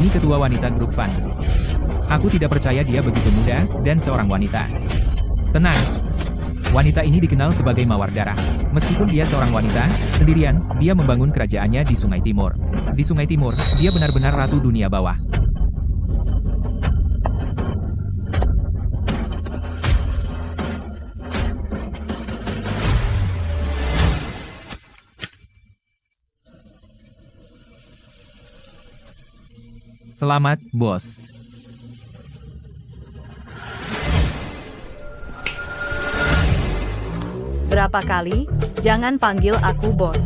Ini ketua wanita grup fans. Aku tidak percaya dia begitu muda, dan seorang wanita. Tenang. Wanita ini dikenal sebagai Mawar Darah. Meskipun dia seorang wanita, sendirian, dia membangun kerajaannya di Sungai Timur. Di Sungai Timur, dia benar-benar ratu dunia bawah. Selamat, bos. Berapa kali? Jangan panggil aku bos.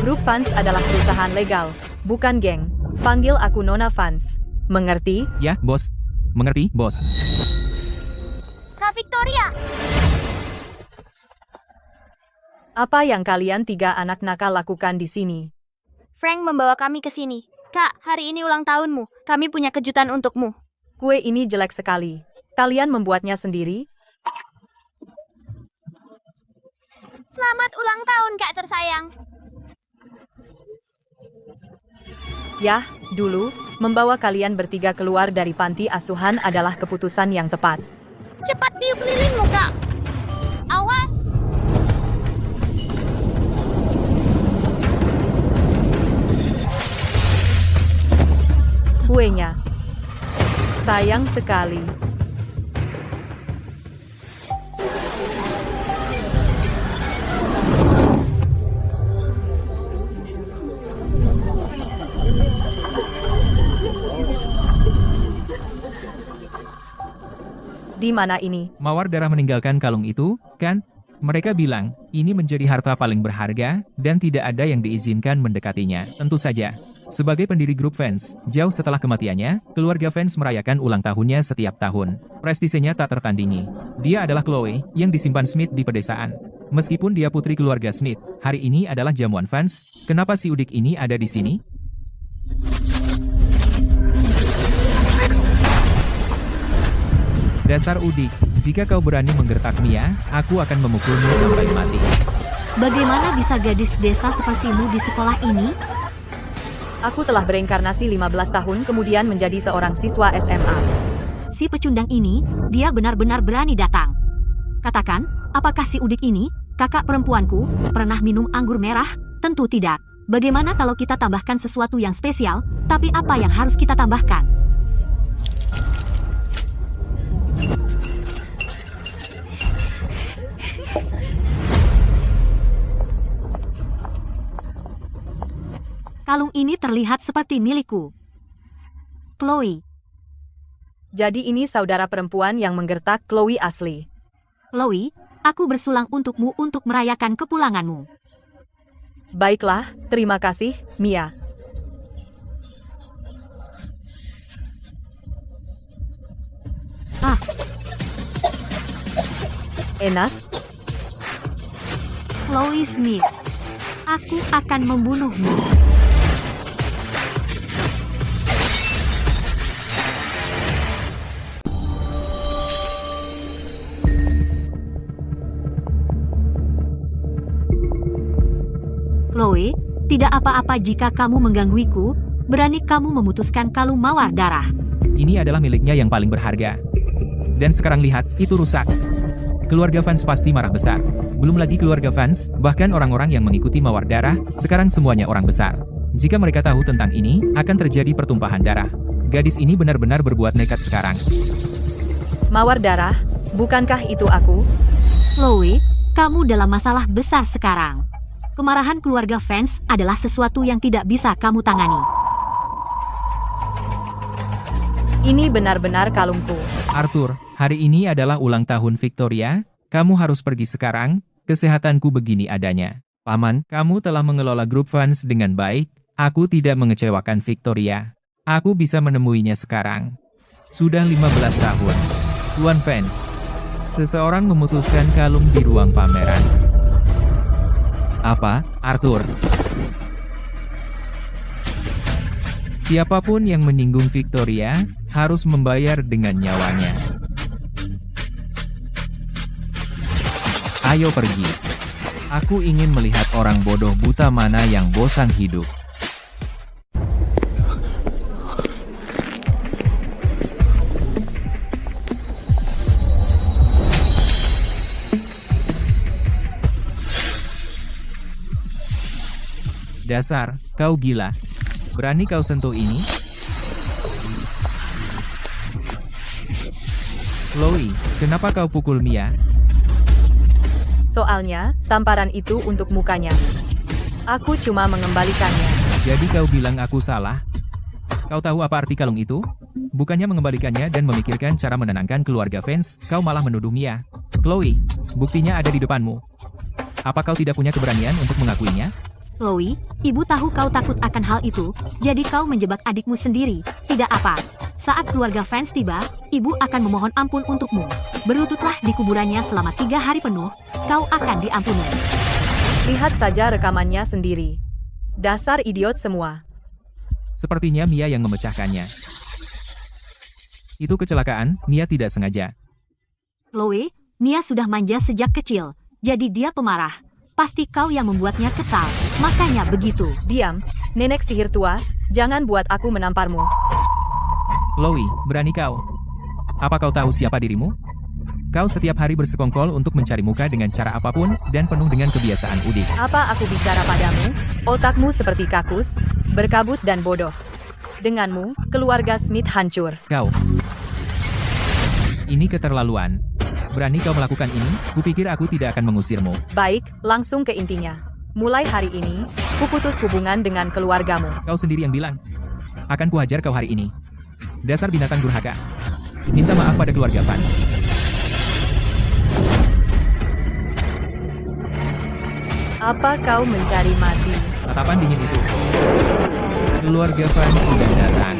Grup fans adalah perusahaan legal, bukan geng. Panggil aku Nona Fans. Mengerti? Ya, bos. Mengerti, bos. Kak Victoria! Apa yang kalian tiga anak nakal lakukan di sini? Frank membawa kami ke sini. Kak, hari ini ulang tahunmu. Kami punya kejutan untukmu. Kue ini jelek sekali. Kalian membuatnya sendiri? Selamat ulang tahun, Kak tersayang. Yah, dulu, membawa kalian bertiga keluar dari panti asuhan adalah keputusan yang tepat. Cepat tiup lilinmu, Kak. Awas! Kuenya. Sayang sekali. Di mana ini? Mawar Darah meninggalkan kalung itu, kan? Mereka bilang, ini menjadi harta paling berharga, dan tidak ada yang diizinkan mendekatinya. Tentu saja. Sebagai pendiri grup fans, jauh setelah kematiannya, keluarga fans merayakan ulang tahunnya setiap tahun. Prestisenya tak tertandingi. Dia adalah Chloe, yang disimpan Smith di pedesaan. Meskipun dia putri keluarga Smith, hari ini adalah jamuan fans. Kenapa si udik ini ada di sini? Dasar udik, jika kau berani menggertak Mia, aku akan memukulmu sampai mati. Bagaimana bisa gadis desa sepertimu di sekolah ini? Aku telah bereinkarnasi 15 tahun kemudian menjadi seorang siswa SMA. Si pecundang ini, dia benar-benar berani datang. Katakan, apakah si udik ini, kakak perempuanku, pernah minum anggur merah? Tentu tidak. Bagaimana kalau kita tambahkan sesuatu yang spesial, tapi apa yang harus kita tambahkan? Kalung ini terlihat seperti milikku. Chloe. Jadi ini saudara perempuan yang menggertak Chloe asli. Chloe, aku bersulang untukmu untuk merayakan kepulanganmu. Baiklah, terima kasih, Mia. Ah, Enak? Chloe Smith. Aku akan membunuhmu. Chloe, tidak apa-apa jika kamu menggangguiku. Berani kamu memutuskan kalung Mawar Darah. Ini adalah miliknya yang paling berharga. Dan sekarang lihat, itu rusak. Keluarga fans pasti marah besar. Belum lagi keluarga fans, bahkan orang-orang yang mengikuti Mawar Darah, sekarang semuanya orang besar. Jika mereka tahu tentang ini, akan terjadi pertumpahan darah. Gadis ini benar-benar berbuat nekat sekarang. Mawar Darah, bukankah itu aku? Chloe, kamu dalam masalah besar sekarang. Kemarahan keluarga fans adalah sesuatu yang tidak bisa kamu tangani. Ini benar-benar kalungku. Arthur, hari ini adalah ulang tahun Victoria, kamu harus pergi sekarang, kesehatanku begini adanya. Paman, kamu telah mengelola grup fans dengan baik, aku tidak mengecewakan Victoria. Aku bisa menemuinya sekarang. Sudah 15 tahun. Tuan fans, seseorang memutuskan kalung di ruang pameran. Apa, Arthur? Siapapun yang menyinggung Victoria, harus membayar dengan nyawanya. Ayo pergi. Aku ingin melihat orang bodoh buta mana yang bosan hidup. Dasar, kau gila. Berani kau sentuh ini? Chloe, kenapa kau pukul Mia? Soalnya, tamparan itu untuk mukanya. Aku cuma mengembalikannya. Jadi kau bilang aku salah? Kau tahu apa arti kalung itu? Bukannya mengembalikannya dan memikirkan cara menenangkan keluarga fans, kau malah menuduh Mia. Chloe, buktinya ada di depanmu. Apa kau tidak punya keberanian untuk mengakuinya? Chloe, ibu tahu kau takut akan hal itu, jadi kau menjebak adikmu sendiri, tidak apa. Saat keluarga fans tiba, ibu akan memohon ampun untukmu. Berlututlah di kuburannya selama 3 hari penuh, kau akan diampuni. Lihat saja rekamannya sendiri. Dasar idiot semua. Sepertinya Mia yang memecahkannya. Itu kecelakaan, Mia tidak sengaja. Chloe, Mia sudah manja sejak kecil, jadi dia pemarah. Pasti kau yang membuatnya kesal, makanya begitu. Diam, nenek sihir tua, jangan buat aku menamparmu. Chloe, berani kau? Apa kau tahu siapa dirimu? Kau setiap hari bersekongkol untuk mencari muka dengan cara apapun, dan penuh dengan kebiasaan udik. Apa aku bicara padamu? Otakmu seperti kakus, berkabut dan bodoh. Denganmu, keluarga Smith hancur. Kau. Ini keterlaluan. Berani kau melakukan ini? Kupikir aku tidak akan mengusirmu. Baik, langsung ke intinya. Mulai hari ini, kuputus hubungan dengan keluargamu. Kau sendiri yang bilang. Akan kuhajar kau hari ini. Dasar binatang durhaka. Minta maaf pada keluarga Van. Apa kau mencari mati? Tatapan dingin itu. Keluarga Van sudah datang.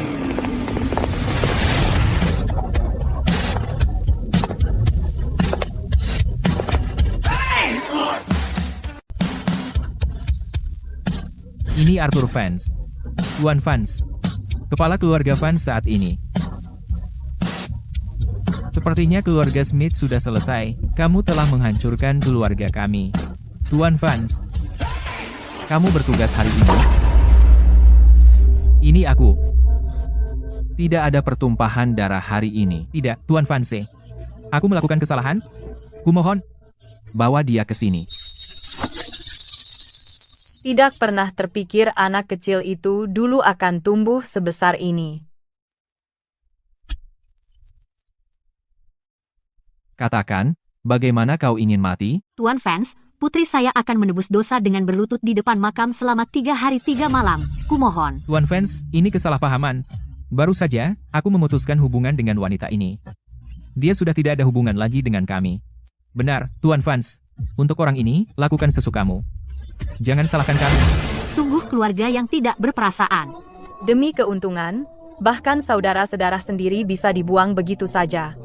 Ini Arthur Vance. Tuan Vance. Kepala keluarga Vance saat ini. Sepertinya keluarga Smith sudah selesai. Kamu telah menghancurkan keluarga kami. Tuan Vance. Kamu bertugas hari ini. Ini aku. Tidak ada pertumpahan darah hari ini. Tidak, Tuan Vance. Aku melakukan kesalahan. Kumohon. Bawa dia ke sini. Tidak pernah terpikir anak kecil itu dulu akan tumbuh sebesar ini. Katakan, bagaimana kau ingin mati? Tuan Vance, putri saya akan menebus dosa dengan berlutut di depan makam selama 3 hari 3 malam. Kumohon. Tuan Vance, ini kesalahpahaman. Baru saja, aku memutuskan hubungan dengan wanita ini. Dia sudah tidak ada hubungan lagi dengan kami. Benar, Tuan Vance. Untuk orang ini, lakukan sesukamu. Jangan salahkan kami. Sungguh keluarga yang tidak berperasaan. Demi keuntungan, bahkan saudara-saudara sendiri bisa dibuang begitu saja.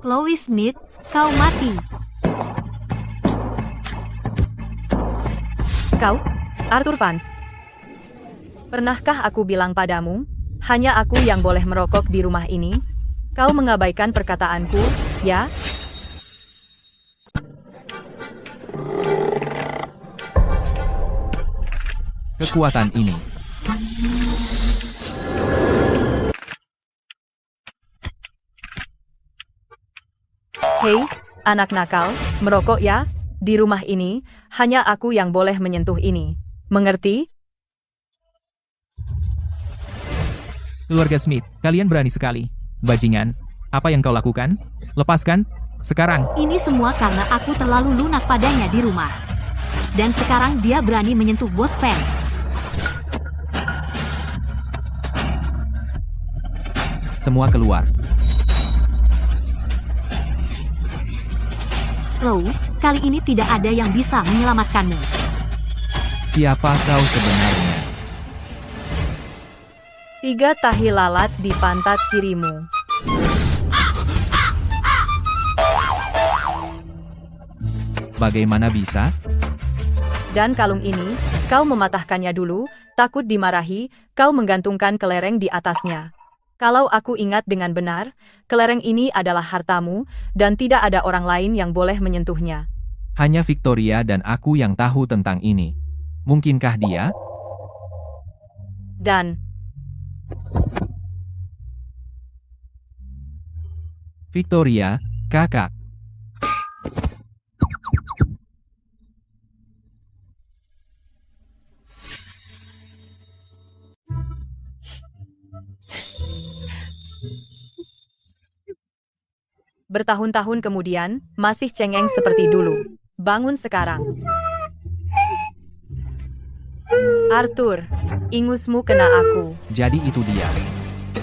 Chloe Smith, kau mati. Kau, Arthur Vance. Pernahkah aku bilang padamu, hanya aku yang boleh merokok di rumah ini? Kau mengabaikan perkataanku, ya? Kekuatan ini. Hei, anak nakal, merokok ya? Di rumah ini, hanya aku yang boleh menyentuh ini. Mengerti? Keluarga Smith, kalian berani sekali. Bajingan, apa yang kau lakukan? Lepaskan, sekarang. Ini semua karena aku terlalu lunak padanya di rumah. Dan sekarang dia berani menyentuh bos fans. Semua keluar. Chloe, kali ini tidak ada yang bisa menyelamatkanmu. Siapa kau sebenarnya? 3 tahi lalat di pantat kirimu. Bagaimana bisa? Dan kalung ini, kau mematahkannya dulu, takut dimarahi, kau menggantungkan kelereng di atasnya. Kalau aku ingat dengan benar, kelereng ini adalah hartamu, dan tidak ada orang lain yang boleh menyentuhnya. Hanya Victoria dan aku yang tahu tentang ini. Mungkinkah dia? Dan Victoria, kakak. bertahun-tahun kemudian, masih cengeng seperti dulu. Bangun sekarang. Arthur, ingusmu kena aku. Jadi itu dia.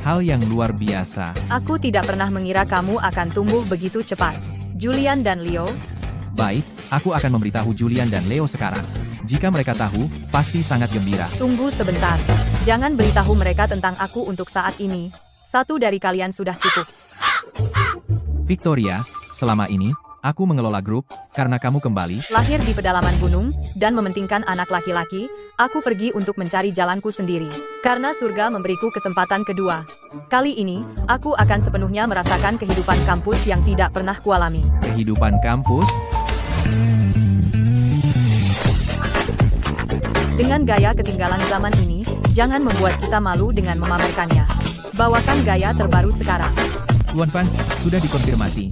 Hal yang luar biasa. Aku tidak pernah mengira kamu akan tumbuh begitu cepat. Julian dan Leo, Baik, aku akan memberitahu Julian dan Leo sekarang. Jika mereka tahu, pasti sangat gembira. tunggu sebentar. Jangan beritahu mereka tentang aku untuk saat ini. Satu dari kalian sudah cukup. Victoria, selama ini, aku mengelola grup, karena kamu kembali. Lahir di pedalaman gunung, dan mementingkan anak laki-laki, aku pergi untuk mencari jalanku sendiri. Karena surga memberiku kesempatan kedua. Kali ini, aku akan sepenuhnya merasakan kehidupan kampus yang tidak pernah kualami. Kehidupan kampus. Dengan gaya ketinggalan zaman ini, jangan membuat kita malu dengan memamerkannya. Bawakan gaya terbaru sekarang. Tuan Vance, sudah dikonfirmasi.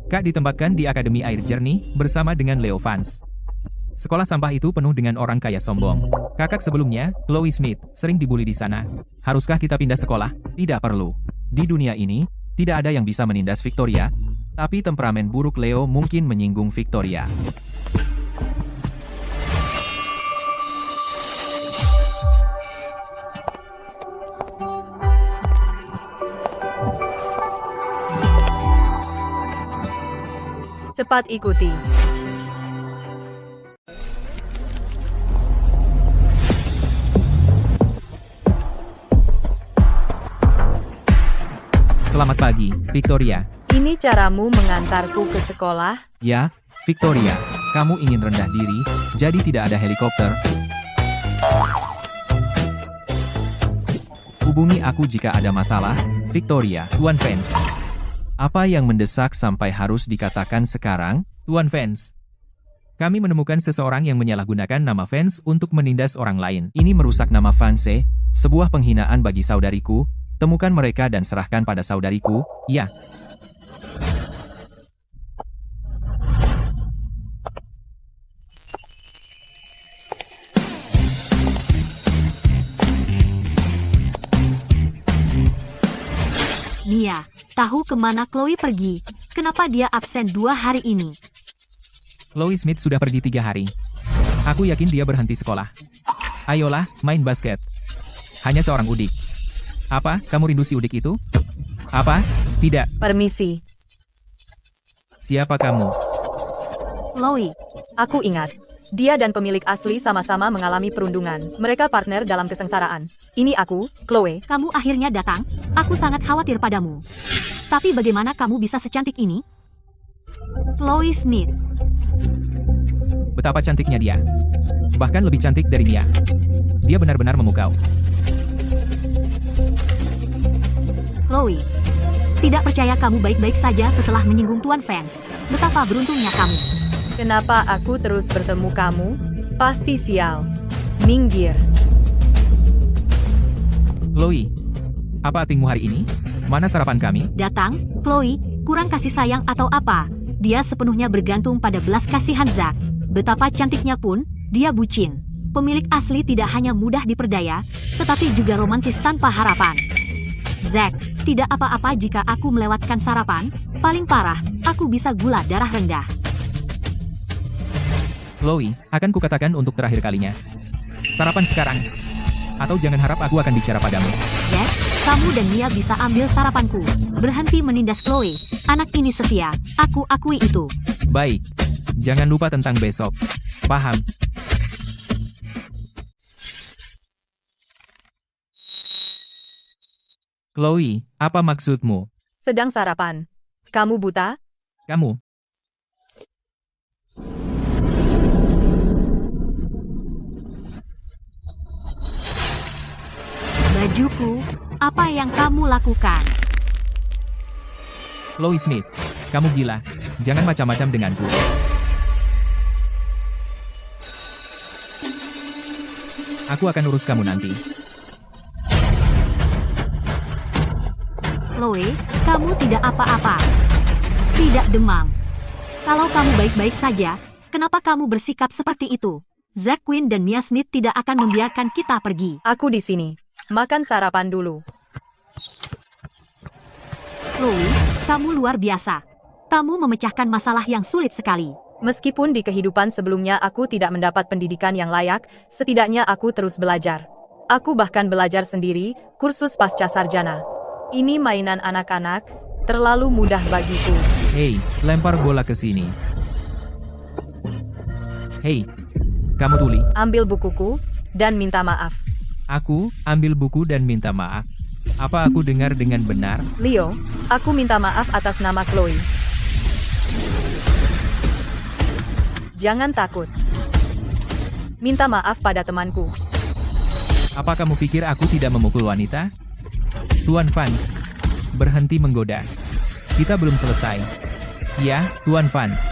Kak ditempatkan di Akademi Air Jernih, bersama dengan Leo Vance. Sekolah sampah itu penuh dengan orang kaya sombong. Kakak sebelumnya, Chloe Smith, sering dibully di sana. Haruskah kita pindah sekolah? Tidak perlu. Di dunia ini, tidak ada yang bisa menindas Victoria, tapi temperamen buruk Leo mungkin menyinggung Victoria. Cepat ikuti. Selamat pagi, Victoria. Ini caramu mengantarku ke sekolah? Ya, Victoria, kamu ingin rendah diri, jadi tidak ada helikopter. Hubungi aku jika ada masalah, Victoria. Tuan Vance. Apa yang mendesak sampai harus dikatakan sekarang? Tuan Vance. Kami menemukan seseorang yang menyalahgunakan nama Vance untuk menindas orang lain. Ini merusak nama Vance, sebuah penghinaan bagi saudariku. Temukan mereka dan serahkan pada saudariku. Ya. Mia, tahu kemana Chloe pergi? Kenapa dia absen 2 hari ini? Chloe Smith sudah pergi 3 hari. Aku yakin dia berhenti sekolah. Ayolah, main basket. Hanya seorang udik. Apa, kamu rindu si udik itu? Apa? Tidak. Permisi. Siapa kamu? Chloe, Aku ingat. Dia dan pemilik asli sama-sama mengalami perundungan. Mereka partner dalam kesengsaraan. Ini aku, Chloe. kamu akhirnya datang. Aku sangat khawatir padamu. Tapi bagaimana kamu bisa secantik ini? Chloe Smith, Betapa cantiknya dia. Bahkan lebih cantik dari Mia. Dia benar-benar memukau. Chloe. Tidak percaya kamu baik-baik saja setelah menyinggung Tuan Vance. Betapa beruntungnya kamu. Kenapa aku terus bertemu kamu? Pasti sial. Minggir. Chloe. Apa atingmu hari ini? Mana sarapan kami? Datang, Chloe, kurang kasih sayang atau apa? Dia sepenuhnya bergantung pada belas kasihan Zack. Betapa cantiknya pun, dia bucin. Pemilik asli tidak hanya mudah diperdaya, tetapi juga romantis tanpa harapan. Zack, tidak apa-apa jika aku melewatkan sarapan. Paling parah, aku bisa gula darah rendah. Chloe, akan kukatakan untuk terakhir kalinya. Sarapan sekarang. Atau jangan harap aku akan bicara padamu. Zack, kamu dan Mia bisa ambil sarapanku. Berhenti menindas Chloe. Anak ini setia. Aku akui itu. Baik. Jangan lupa tentang besok. Paham? Chloe, apa maksudmu? Sedang sarapan. Kamu buta? Kamu. Bajuku, apa yang kamu lakukan? Chloe Smith, kamu gila. Jangan macam-macam denganku. Aku akan urus kamu nanti. Chloe, kamu tidak apa-apa. Tidak demam. Kalau kamu baik-baik saja, kenapa kamu bersikap seperti itu? Zack Quinn dan Mia Smith tidak akan membiarkan kita pergi. Aku di sini. Makan sarapan dulu. Chloe, kamu luar biasa. Kamu memecahkan masalah yang sulit sekali. Meskipun di kehidupan sebelumnya aku tidak mendapat pendidikan yang layak, setidaknya aku terus belajar. Aku bahkan belajar sendiri, kursus pasca sarjana. Ini mainan anak-anak, terlalu mudah bagiku. Hei, lempar bola ke sini. Hei, kamu tuli. Ambil bukuku, dan minta maaf. Aku ambil buku dan minta maaf. Apa aku dengar dengan benar? Leo, aku minta maaf atas nama Chloe. Jangan takut. Minta maaf pada temanku. Apa kamu pikir aku tidak memukul wanita? Tuan Vance, berhenti menggoda. Kita belum selesai. Ya, Tuan Vance.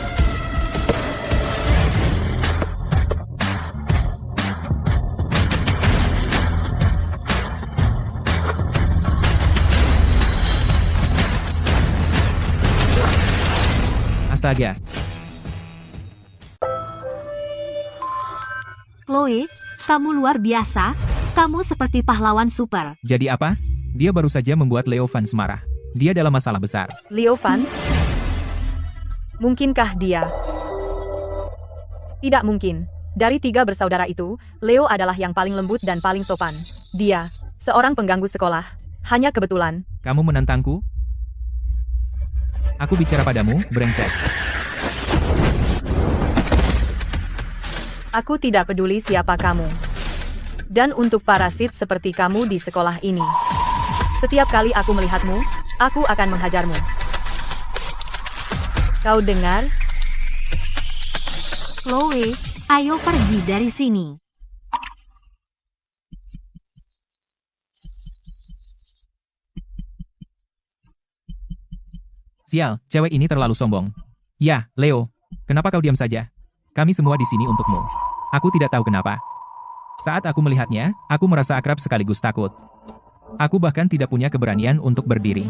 Astaga. Chloe, kamu luar biasa. Kamu seperti pahlawan super. Jadi apa? Dia baru saja membuat Leo Vance marah. Dia dalam masalah besar. Leo Vance? Mungkinkah dia? Tidak mungkin. Dari 3 bersaudara itu, Leo adalah yang paling lembut dan paling sopan. Dia, seorang pengganggu sekolah. Hanya kebetulan. Kamu menantangku? Aku bicara padamu, brengsek. Aku tidak peduli siapa kamu. Dan untuk parasit seperti kamu di sekolah ini. Setiap kali aku melihatmu, aku akan menghajarmu. Kau dengar? Chloe, ayo pergi dari sini. Sial, cewek ini terlalu sombong. Ya, Leo, kenapa kau diam saja? Kami semua di sini untukmu. Aku tidak tahu kenapa. Saat aku melihatnya, aku merasa akrab sekaligus takut. Aku bahkan tidak punya keberanian untuk berdiri.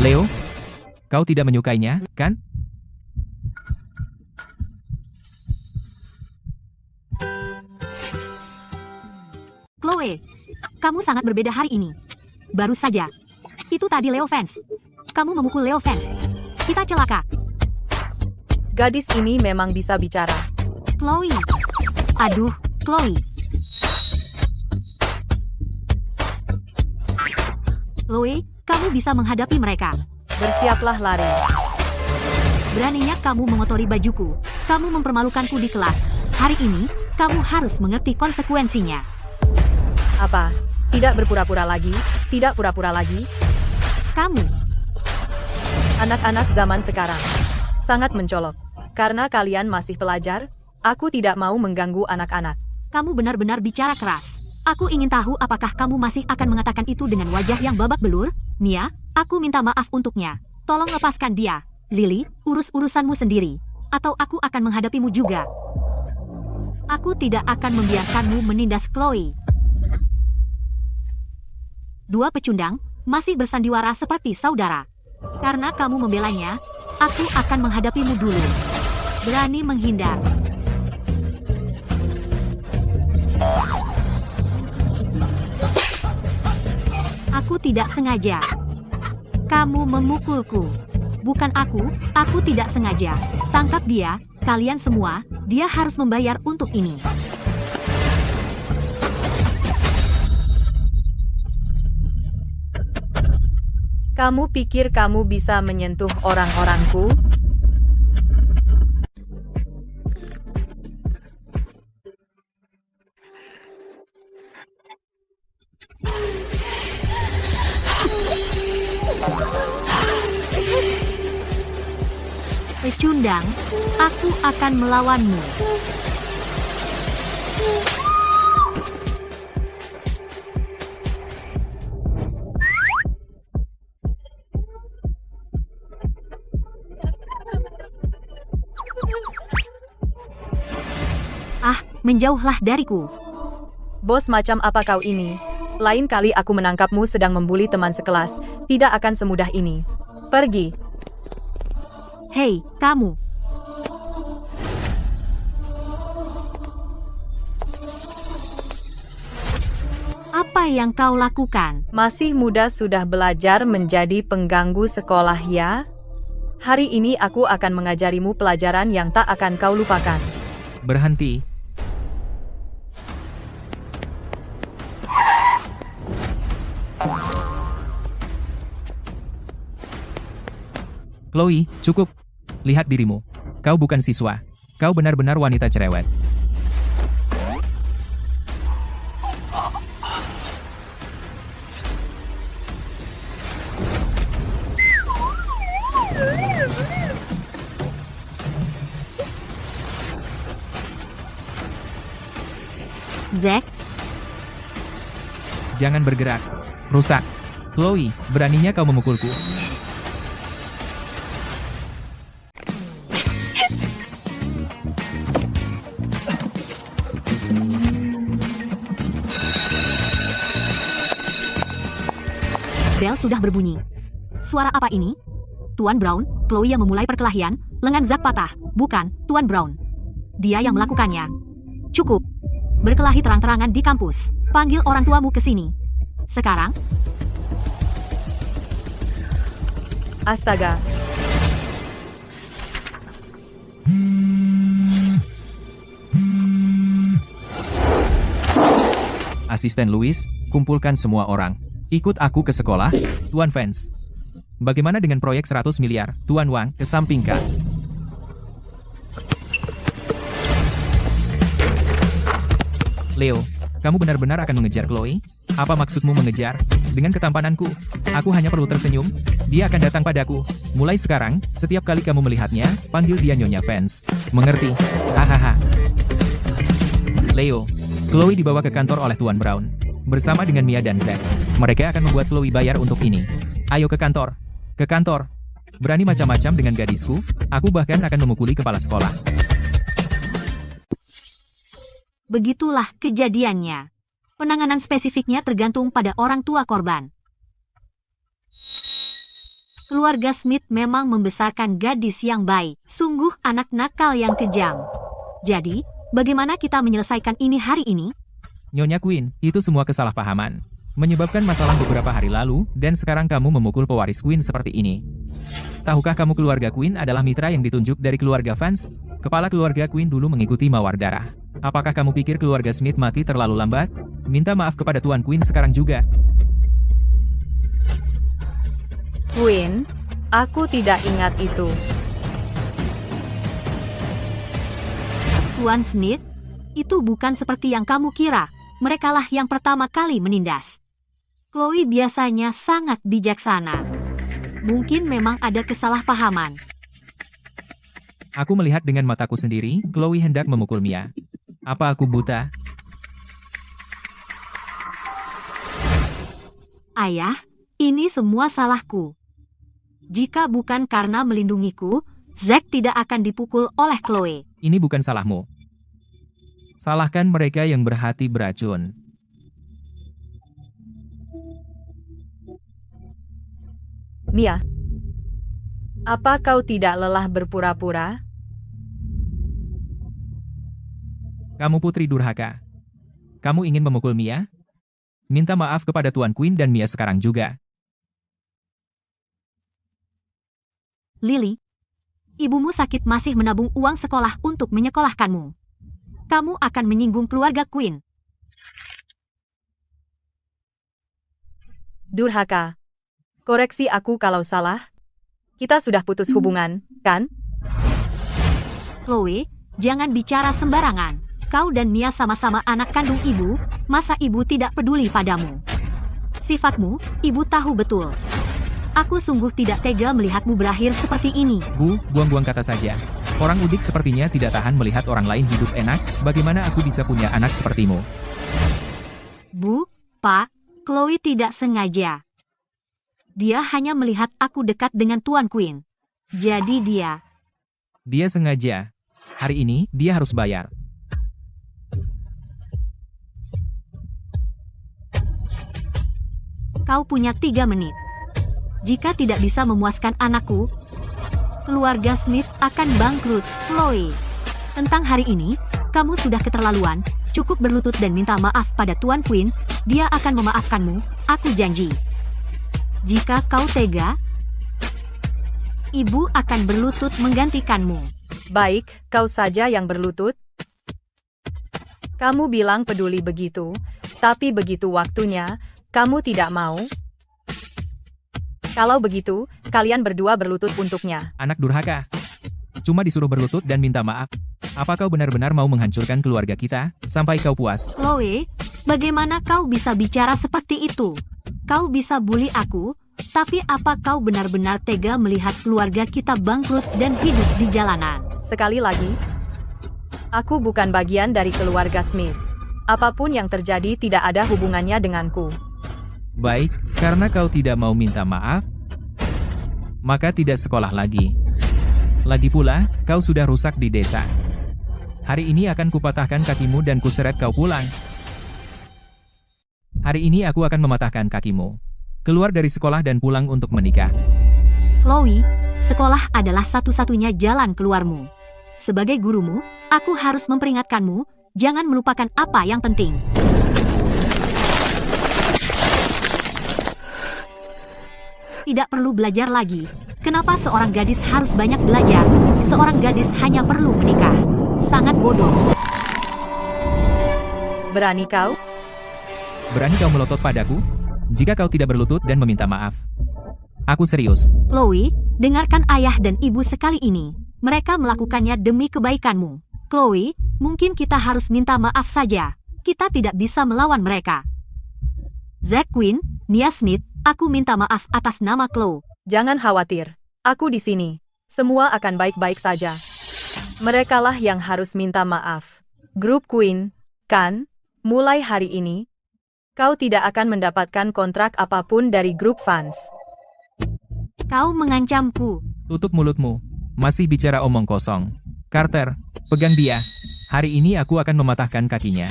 Leo, kau tidak menyukainya, kan? Chloe, kamu sangat berbeda hari ini. Baru saja. Itu tadi Leo Vance. Kamu memukul Leo Vance. Kita celaka. Gadis ini memang bisa bicara. Chloe. Aduh, Chloe. Chloe, kamu bisa menghadapi mereka. Bersiaplah lari. Beraninya kamu mengotori bajuku. Kamu mempermalukanku di kelas. Hari ini, kamu harus mengerti konsekuensinya. Apa? Tidak berpura-pura lagi? Tidak pura-pura lagi? Kamu. Anak-anak zaman sekarang sangat mencolok. Karena kalian masih pelajar, aku tidak mau mengganggu anak-anak. Kamu benar-benar bicara keras. Aku ingin tahu apakah kamu masih akan mengatakan itu dengan wajah yang babak belur? Mia, aku minta maaf untuknya. Tolong lepaskan dia. Lily, urus urusanmu sendiri. Atau aku akan menghadapimu juga. Aku tidak akan membiarkanmu menindas Chloe. 2 pecundang, masih bersandiwara seperti saudara. Karena kamu membelanya, aku akan menghadapimu dulu. Berani menghindar. Aku tidak sengaja. Kamu memukulku. Bukan aku tidak sengaja. Tangkap dia, kalian semua, dia harus membayar untuk ini. Kamu pikir kamu bisa menyentuh orang-orangku? Pecundang, aku akan melawanmu. Ah, menjauhlah dariku. Bos macam apa kau ini? Lain kali aku menangkapmu sedang membuli teman sekelas, tidak akan semudah ini. Pergi. Hei, kamu. Apa yang kau lakukan? Masih muda sudah belajar menjadi pengganggu sekolah ya? Hari ini aku akan mengajarimu pelajaran yang tak akan kau lupakan. Berhenti. Chloe, cukup. Lihat dirimu. Kau bukan siswa. Kau benar-benar wanita cerewet. Zack, Jangan bergerak. Rusak. Chloe, beraninya kau memukulku. bel sudah berbunyi. Suara apa ini? Tuan Brown, Chloe yang memulai perkelahian, lengan Zack patah. Bukan, Tuan Brown. Dia yang melakukannya. Cukup. Berkelahi terang-terangan di kampus. Panggil orang tuamu ke sini. Sekarang, Astaga. Asisten Louis, kumpulkan semua orang. Ikut aku ke sekolah. Tuan Vance. Bagaimana dengan proyek 100 miliar, Tuan Wang? Kesampingkan. Leo, kamu benar-benar akan mengejar Chloe? Apa maksudmu mengejar? Dengan ketampananku, aku hanya perlu tersenyum. Dia akan datang padaku. Mulai sekarang, setiap kali kamu melihatnya, panggil dia Nyonya Vance. Mengerti? Hahaha. Leo, Chloe dibawa ke kantor oleh Tuan Brown. Bersama dengan Mia dan Zack. Mereka akan membuat Chloe bayar untuk ini. Ayo ke kantor. Ke kantor. Berani macam-macam dengan gadisku, aku bahkan akan memukuli kepala sekolah. begitulah kejadiannya. Penanganan spesifiknya tergantung pada orang tua korban. Keluarga Smith memang membesarkan gadis yang baik. Sungguh anak nakal yang kejam. Jadi, bagaimana kita menyelesaikan ini hari ini? Nyonya Queen, itu semua kesalahpahaman. Menyebabkan masalah beberapa hari lalu, dan sekarang kamu memukul pewaris Queen seperti ini. Tahukah kamu keluarga Queen adalah mitra yang ditunjuk dari keluarga Vance? Kepala keluarga Queen dulu mengikuti mawar darah. Apakah kamu pikir keluarga Smith mati terlalu lambat? Minta maaf kepada Tuan Queen sekarang juga. Queen, aku tidak ingat itu. Tuan Smith, itu bukan seperti yang kamu kira. Merekalah yang pertama kali menindas. Chloe biasanya sangat bijaksana. Mungkin memang ada kesalahpahaman. Aku melihat dengan mataku sendiri, Chloe hendak memukul Mia. Apa aku buta? Ayah, ini semua salahku. Jika bukan karena melindungiku, Zack tidak akan dipukul oleh Chloe. Ini bukan salahmu. Salahkan mereka yang berhati beracun. Mia, apa kau tidak lelah berpura-pura? Kamu putri durhaka. Kamu ingin memukul Mia? Minta maaf kepada Tuan Queen dan Mia sekarang juga. Lily, ibumu sakit masih menabung uang sekolah untuk menyekolahkanmu. Kamu akan menyinggung keluarga Queen. Durhaka. Koreksi aku kalau salah. Kita sudah putus hubungan, kan? Chloe, jangan bicara sembarangan. Kau dan Mia sama-sama anak kandung ibu, masa ibu tidak peduli padamu? Sifatmu, ibu tahu betul. Aku sungguh tidak tega melihatmu berakhir seperti ini. Bu, buang-buang kata saja. Orang udik sepertinya tidak tahan melihat orang lain hidup enak, bagaimana aku bisa punya anak sepertimu? Bu, Pak, Chloe tidak sengaja. Dia hanya melihat aku dekat dengan Tuan Queen. Jadi dia... Dia sengaja. Hari ini, dia harus bayar. Kau punya 3 menit. Jika tidak bisa memuaskan anakku, keluarga Smith akan bangkrut. Chloe, tentang hari ini, kamu sudah keterlaluan. Cukup berlutut dan minta maaf pada Tuan Queen. Dia akan memaafkanmu, aku janji. Jika kau tega, ibu akan berlutut menggantikanmu. Baik, kau saja yang berlutut. Kamu bilang peduli begitu, tapi begitu waktunya, kamu tidak mau. Kalau begitu, kalian berdua berlutut untuknya. Anak durhaka. Cuma disuruh berlutut dan minta maaf. Apa kau benar-benar mau menghancurkan keluarga kita, sampai kau puas? Chloe, bagaimana kau bisa bicara seperti itu? Kau bisa bully aku, tapi apa kau benar-benar tega melihat keluarga kita bangkrut dan hidup di jalanan? Sekali lagi, aku bukan bagian dari keluarga Smith. Apapun yang terjadi tidak ada hubungannya denganku. Baik, karena kau tidak mau minta maaf, maka tidak sekolah lagi. Lagi pula, kau sudah rusak di desa. Hari ini akan kupatahkan kakimu dan kuseret kau pulang. Hari ini aku akan mematahkan kakimu. Keluar dari sekolah dan pulang untuk menikah. Chloe, sekolah adalah satu-satunya jalan keluarmu. Sebagai gurumu, aku harus memperingatkanmu, jangan melupakan apa yang penting. Tidak perlu belajar lagi. Kenapa seorang gadis harus banyak belajar? Seorang gadis hanya perlu menikah. Sangat bodoh. Berani kau? Berani kau melotot padaku? Jika kau tidak berlutut dan meminta maaf. Aku serius. Chloe, dengarkan ayah dan ibu sekali ini. Mereka melakukannya demi kebaikanmu. Chloe, mungkin kita harus minta maaf saja. Kita tidak bisa melawan mereka. Zack Quinn, Nia Smith, aku minta maaf atas nama Chloe. Jangan khawatir. Aku di sini. Semua akan baik-baik saja. Merekalah yang harus minta maaf. Grup Queen, kan? Mulai hari ini, kau tidak akan mendapatkan kontrak apapun dari grup fans. Kau mengancamku. Tutup mulutmu. Masih bicara omong kosong. Carter, pegang dia. Hari ini aku akan mematahkan kakinya.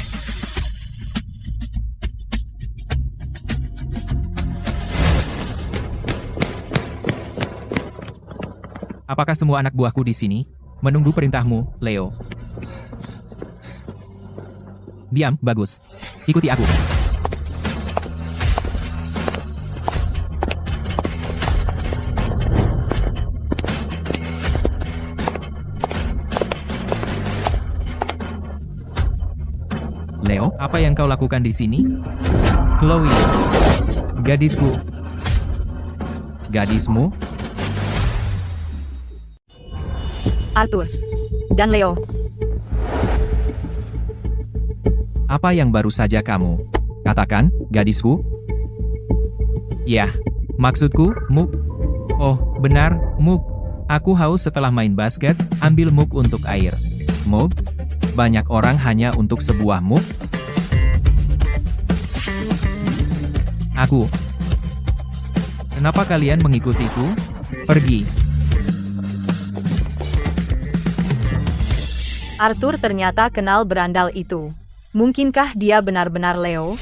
Apakah semua anak buahku di sini menunggu perintahmu, Leo? Diam, bagus. Ikuti aku. Leo, apa yang kau lakukan di sini? Chloe, gadisku. Gadismu? Arthur dan Leo. Apa yang baru saja kamu katakan, gadisku? Ya, maksudku, mug. Oh, benar, mug. Aku haus setelah main basket, ambil mug untuk air. Mug? Banyak orang hanya untuk sebuah mug? Aku. Kenapa kalian mengikutiku? Pergi. Arthur ternyata kenal berandal itu. Mungkinkah dia benar-benar Leo?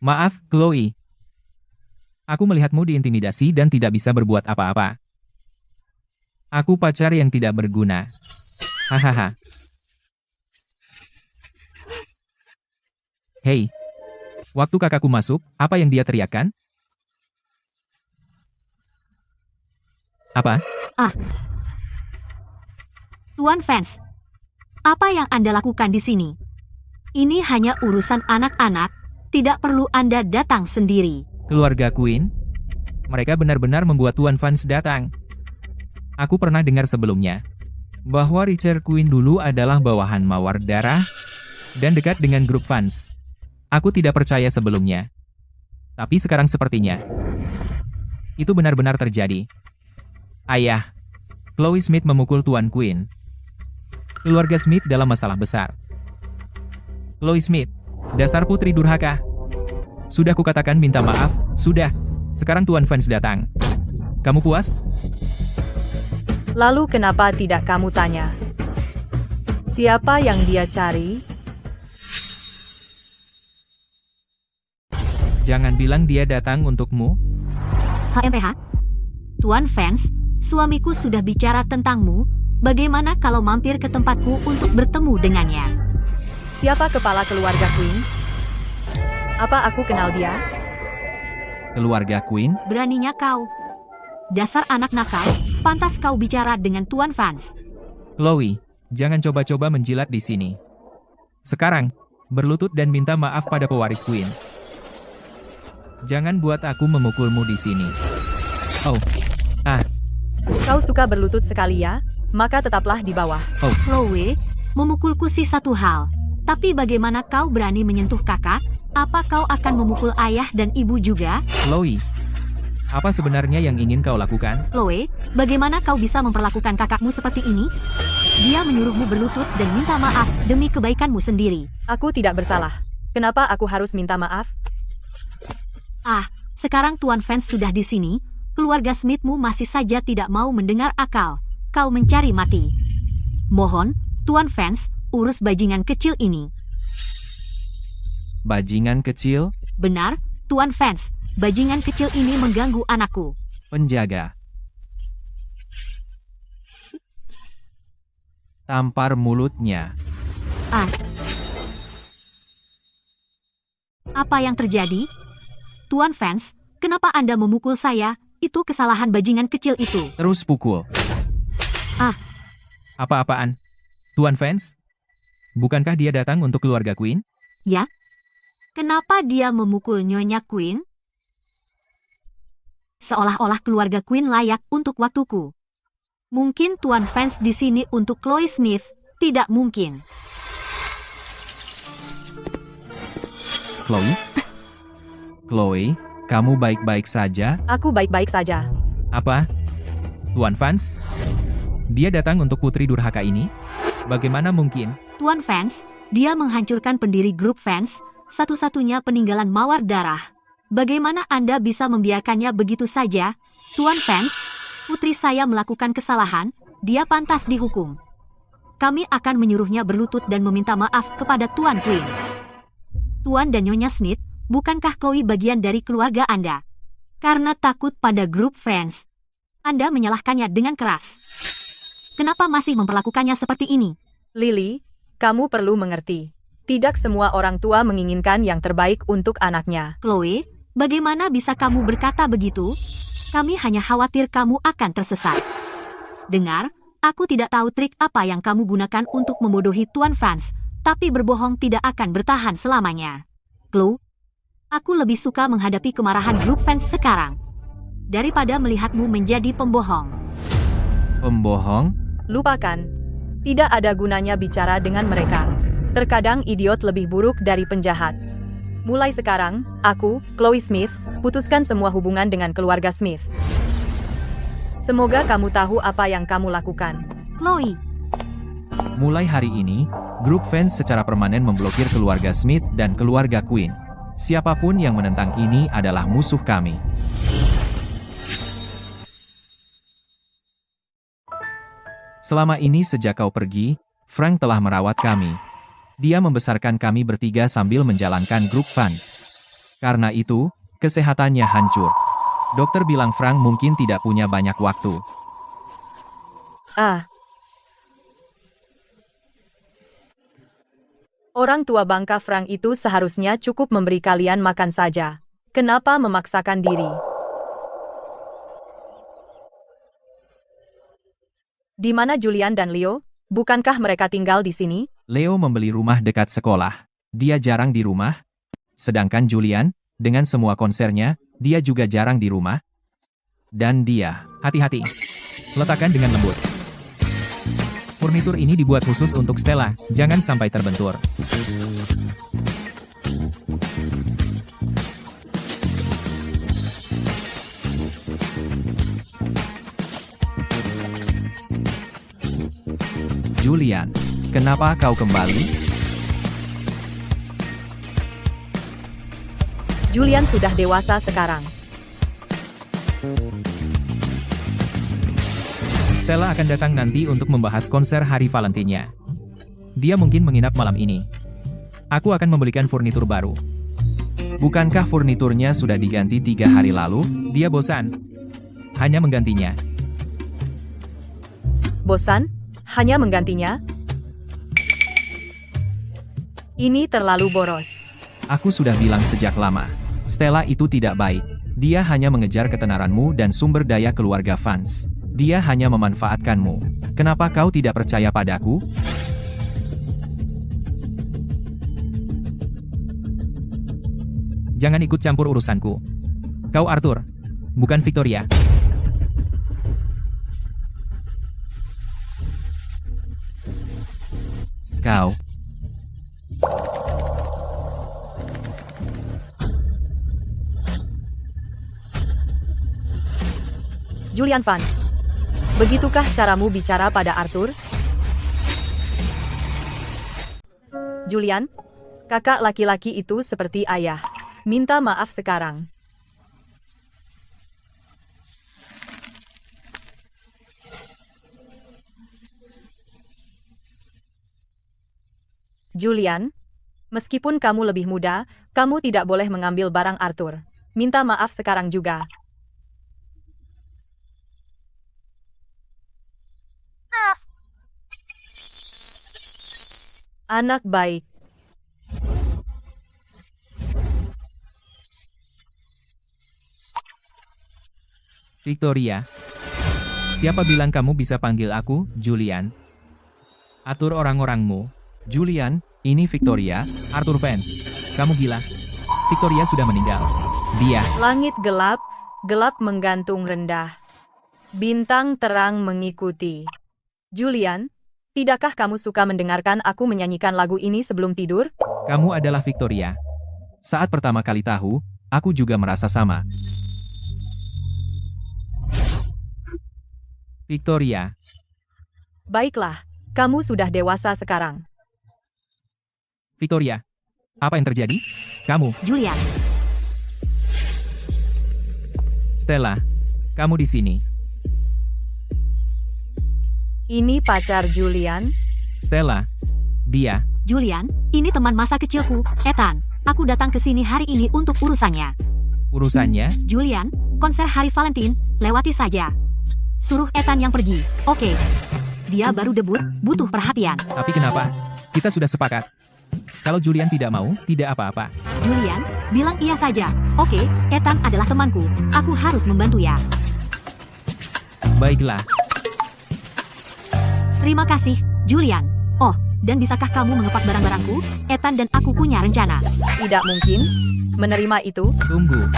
Maaf, Chloe. Aku melihatmu diintimidasi dan tidak bisa berbuat apa-apa. Aku pacar yang tidak berguna. Hahaha. Hei. Waktu kakakku masuk, apa yang dia teriakkan? Apa? Tuan fans, apa yang Anda lakukan di sini? Ini hanya urusan anak-anak, tidak perlu Anda datang sendiri. Keluarga Queen? Mereka benar-benar membuat Tuan Fans datang. Aku pernah dengar sebelumnya, bahwa Richard Queen dulu adalah bawahan Mawar Darah, dan dekat dengan grup fans. Aku tidak percaya sebelumnya. Tapi sekarang sepertinya, itu benar-benar terjadi. Ayah, Chloe Smith memukul Tuan Queen. Keluarga Smith dalam masalah besar. Chloe Smith, dasar putri durhaka. Sudah kukatakan minta maaf, sudah. Sekarang Tuan Fans datang. Kamu puas? Lalu kenapa tidak kamu tanya? Siapa yang dia cari? Jangan bilang dia datang untukmu. HMPH? Tuan Vance, suamiku sudah bicara tentangmu. Bagaimana kalau mampir ke tempatku untuk bertemu dengannya? Siapa kepala keluarga Queen? Apa aku kenal dia? Keluarga Queen? Beraninya kau. Dasar anak nakal, pantas kau bicara dengan Tuan Vance. Chloe, jangan coba-coba menjilat di sini. Sekarang, berlutut dan minta maaf pada pewaris Queen. Jangan buat aku memukulmu di sini. Oh, Kau suka berlutut sekali ya? Maka tetaplah di bawah. Chloe, memukulku sih satu hal. Tapi bagaimana kau berani menyentuh kakak? Apa kau akan memukul ayah dan ibu juga? Chloe, apa sebenarnya yang ingin kau lakukan? Chloe, bagaimana kau bisa memperlakukan kakakmu seperti ini? Dia menyuruhmu berlutut dan minta maaf demi kebaikanmu sendiri. Aku tidak bersalah. Kenapa aku harus minta maaf? Sekarang Tuan Vance sudah di sini. Keluarga Smithmu masih saja tidak mau mendengar akal. Kau mencari mati. Mohon, Tuan Vance, urus bajingan kecil ini. Bajingan kecil? Benar, Tuan Vance. Bajingan kecil ini mengganggu anakku. Penjaga. Tampar mulutnya. Apa yang terjadi? Tuan Vance, kenapa Anda memukul saya? Itu kesalahan bajingan kecil itu. Terus pukul. Apa-apaan? Tuan Vance? Bukankah dia datang untuk keluarga Queen? Ya? Kenapa dia memukul Nyonya Queen? Seolah-olah keluarga Queen layak untuk waktuku. Mungkin Tuan Vance di sini untuk Chloe Smith. Tidak mungkin. Chloe? Chloe, kamu baik-baik saja? Aku baik-baik saja. Apa? Tuan Vance? Dia datang untuk putri durhaka ini? Bagaimana mungkin? Tuan Vance, dia menghancurkan pendiri grup Vance, satu-satunya peninggalan mawar darah. Bagaimana Anda bisa membiarkannya begitu saja? Tuan Vance, putri saya melakukan kesalahan, dia pantas dihukum. Kami akan menyuruhnya berlutut dan meminta maaf kepada Tuan Queen. Tuan dan Nyonya Smith, bukankah Chloe bagian dari keluarga Anda? Karena takut pada grup Vance, Anda menyalahkannya dengan keras. Kenapa masih memperlakukannya seperti ini? Lily, kamu perlu mengerti. Tidak semua orang tua menginginkan yang terbaik untuk anaknya. Chloe, bagaimana bisa kamu berkata begitu? Kami hanya khawatir kamu akan tersesat. Dengar, aku tidak tahu trik apa yang kamu gunakan untuk membodohi Tuan Vance, tapi berbohong tidak akan bertahan selamanya. Chloe, aku lebih suka menghadapi kemarahan grup Vance sekarang daripada melihatmu menjadi pembohong. Pembohong? Lupakan. Tidak ada gunanya bicara dengan mereka. Terkadang idiot lebih buruk dari penjahat. Mulai sekarang, aku, Chloe Smith, putuskan semua hubungan dengan keluarga Smith. Semoga kamu tahu apa yang kamu lakukan. Chloe, Mulai hari ini, grup fans secara permanen memblokir keluarga Smith dan keluarga Queen. Siapapun yang menentang ini adalah musuh kami. Selama ini sejak kau pergi, Frank telah merawat kami. Dia membesarkan kami bertiga sambil menjalankan grup fans. Karena itu, kesehatannya hancur. Dokter bilang Frank mungkin tidak punya banyak waktu. Orang tua bangka Frank itu seharusnya cukup memberi kalian makan saja. Kenapa memaksakan diri? Di mana Julian dan Leo? Bukankah mereka tinggal di sini? Leo membeli rumah dekat sekolah. Dia jarang di rumah. Sedangkan Julian, dengan semua konsernya, dia juga jarang di rumah. Dan dia... Hati-hati. Letakkan dengan lembut. Furnitur ini dibuat khusus untuk Stella, jangan sampai terbentur. Julian, kenapa kau kembali? Julian sudah dewasa sekarang. Stella akan datang nanti untuk membahas konser hari Valentine-nya. Dia mungkin menginap malam ini. Aku akan membelikan furnitur baru. Bukankah furniturnya sudah diganti 3 hari lalu? Dia bosan. Hanya menggantinya. Bosan? Hanya menggantinya? Ini terlalu boros. Aku sudah bilang sejak lama. Stella itu tidak baik. Dia hanya mengejar ketenaranmu dan sumber daya keluarga fans. Dia hanya memanfaatkanmu. Kenapa kau tidak percaya padaku? Jangan ikut campur urusanku. Kau Arthur, bukan Victoria. Kau. Julian Van. Begitukah caramu bicara pada Arthur? Julian, kakak laki-laki itu seperti ayah. Minta maaf sekarang. Julian, meskipun kamu lebih muda, kamu tidak boleh mengambil barang Arthur. Minta maaf sekarang juga. Anak baik. Victoria. Siapa bilang kamu bisa panggil aku, Julian? Atur orang-orangmu. Julian, ini Victoria. Arthur fans. Kamu gila. Victoria sudah meninggal. Dia. Langit gelap, gelap menggantung rendah. Bintang terang mengikuti. Julian, tidakkah kamu suka mendengarkan aku menyanyikan lagu ini sebelum tidur? Kamu adalah Victoria. Saat pertama kali tahu, aku juga merasa sama. Victoria. Baiklah, kamu sudah dewasa sekarang. Victoria. Apa yang terjadi? Kamu. Julian, Stella. Kamu di sini. Ini pacar Julian. Stella. Dia. Julian, ini teman masa kecilku, Ethan. Aku datang ke sini hari ini untuk urusannya. Urusannya. Julian, konser hari Valentine, lewati saja. Suruh Ethan yang pergi, oke? Dia baru debut, butuh perhatian. Tapi kenapa? Kita sudah sepakat. Kalau Julian tidak mau, tidak apa-apa. Julian, bilang iya saja. Oke, Ethan adalah temanku. Aku harus membantu ya. Baiklah. Terima kasih, Julian. Oh, dan bisakah kamu mengepak barang-barangku? Ethan dan aku punya rencana. Tidak mungkin menerima itu. Tunggu.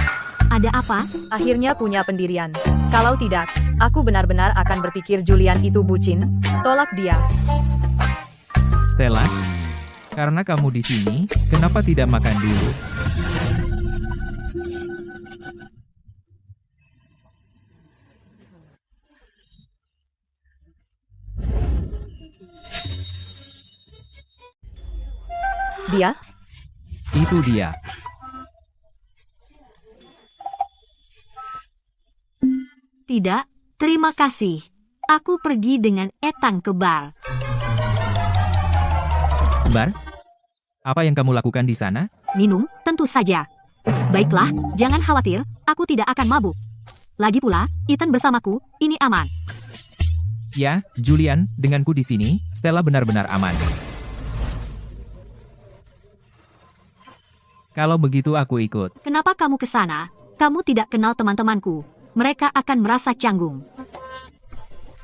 Ada apa? Akhirnya punya pendirian. Kalau tidak, aku benar-benar akan berpikir Julian itu bucin. Tolak dia. Stella. Karena kamu di sini, kenapa tidak makan dulu? Dia? Itu dia. Tidak, terima kasih. Aku pergi dengan Ethan ke bar. Bar? Apa yang kamu lakukan di sana? Minum, tentu saja. Baiklah, jangan khawatir, aku tidak akan mabuk. Lagi pula, Ethan bersamaku, ini aman. Ya, Julian, denganku di sini, Stella benar-benar aman. Kalau begitu aku ikut. Kenapa kamu ke sana? Kamu tidak kenal teman-temanku. Mereka akan merasa canggung.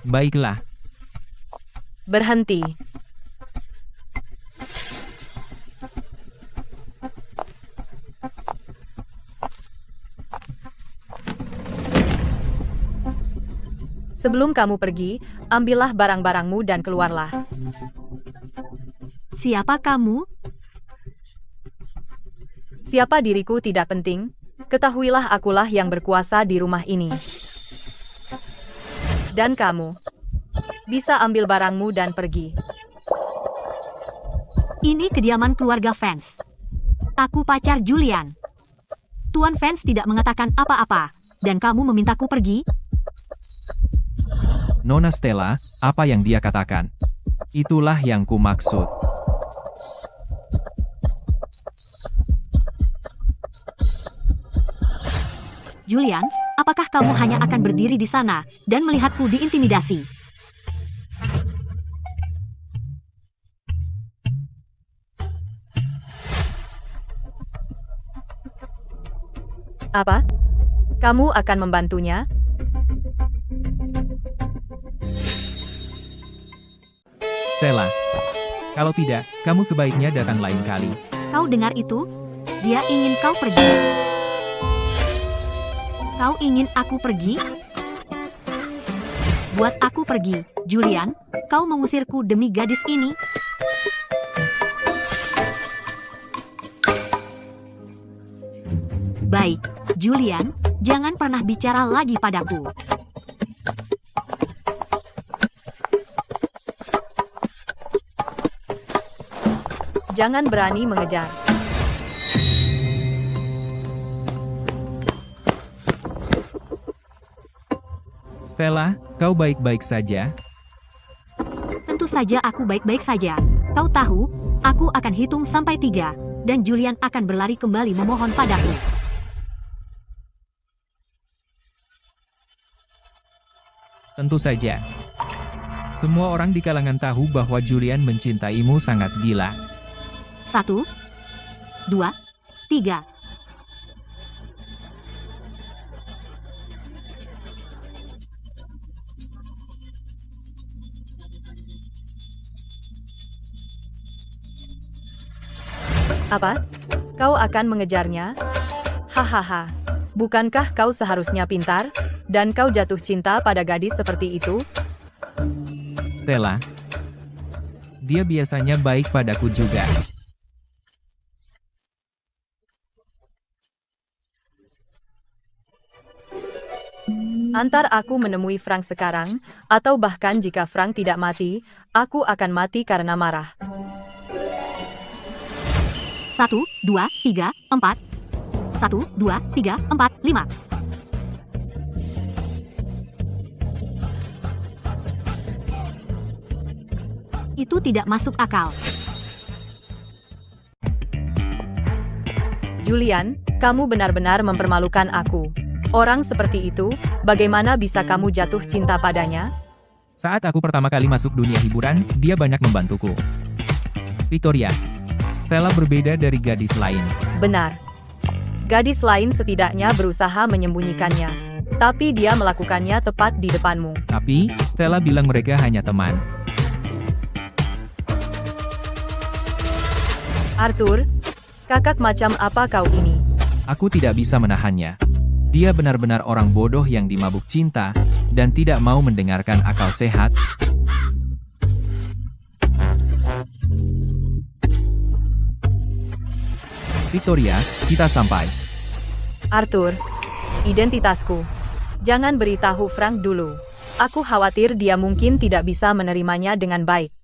Baiklah. Berhenti. Sebelum kamu pergi, ambillah barang-barangmu dan keluarlah. Siapa kamu? Siapa diriku tidak penting. Ketahuilah akulah yang berkuasa di rumah ini. Dan kamu bisa ambil barangmu dan pergi. Ini kediaman keluarga fans. Aku pacar Julian. Tuan fans tidak mengatakan apa-apa, dan kamu memintaku pergi? Nona Stella, apa yang dia katakan? Itulah yang ku maksud. Julian, apakah kamu hanya akan berdiri di sana dan melihatku diintimidasi? Apa? Kamu akan membantunya? Stella. Kalau tidak, kamu sebaiknya datang lain kali. Kau dengar itu? Dia ingin kau pergi. Kau ingin aku pergi? Buat aku pergi, Julian. Kau mengusirku demi gadis ini? Baik, Julian, jangan pernah bicara lagi padaku. Jangan berani mengejar. Stella, kau baik-baik saja? Tentu saja aku baik-baik saja. Kau tahu, aku akan hitung sampai 3, dan Julian akan berlari kembali memohon padaku. Tentu saja. Semua orang di kalangan tahu bahwa Julian mencintaimu sangat gila. 1, 2, 3. Apa? Kau akan mengejarnya? Hahaha. Bukankah kau seharusnya pintar, dan kau jatuh cinta pada gadis seperti itu? Stella. Dia biasanya baik padaku juga. Antar aku menemui Frank sekarang, atau bahkan jika Frank tidak mati, aku akan mati karena marah. 1, 2, 3, 4. 1, 2, 3, 4, 5. Itu tidak masuk akal. Julian, kamu benar-benar mempermalukan aku. Orang seperti itu, bagaimana bisa kamu jatuh cinta padanya? Saat aku pertama kali masuk dunia hiburan, dia banyak membantuku. Victoria. Stella berbeda dari gadis lain. Benar. Gadis lain setidaknya berusaha menyembunyikannya. Tapi dia melakukannya tepat di depanmu. Tapi, Stella bilang mereka hanya teman. Arthur, kakak macam apa kau ini? Aku tidak bisa menahannya. Dia benar-benar orang bodoh yang dimabuk cinta, dan tidak mau mendengarkan akal sehat. Victoria, kita sampai. Arthur, identitasku. Jangan beritahu Frank dulu. Aku khawatir dia mungkin tidak bisa menerimanya dengan baik.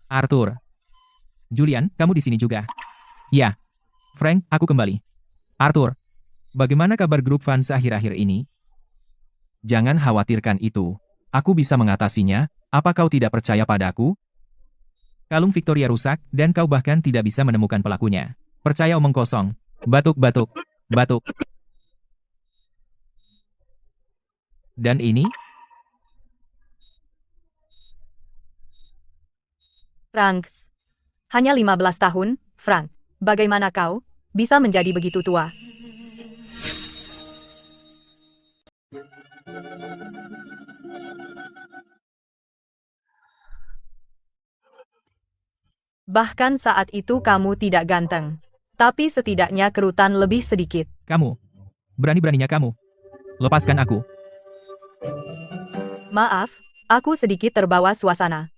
Arthur. Julian, kamu di sini juga. Ya. Frank, aku kembali. Arthur. Bagaimana kabar grup fans akhir-akhir ini? Jangan khawatirkan itu. Aku bisa mengatasinya. Apa kau tidak percaya padaku? Kalung Victoria rusak, dan kau bahkan tidak bisa menemukan pelakunya. Percaya omong kosong. Batuk, batuk, batuk. Dan ini? Frank. Hanya 15 tahun, Frank. Bagaimana kau bisa menjadi begitu tua? Bahkan saat itu kamu tidak ganteng. Tapi setidaknya kerutan lebih sedikit. Kamu. Berani-beraninya kamu. Lepaskan aku. Maaf, aku sedikit terbawa suasana.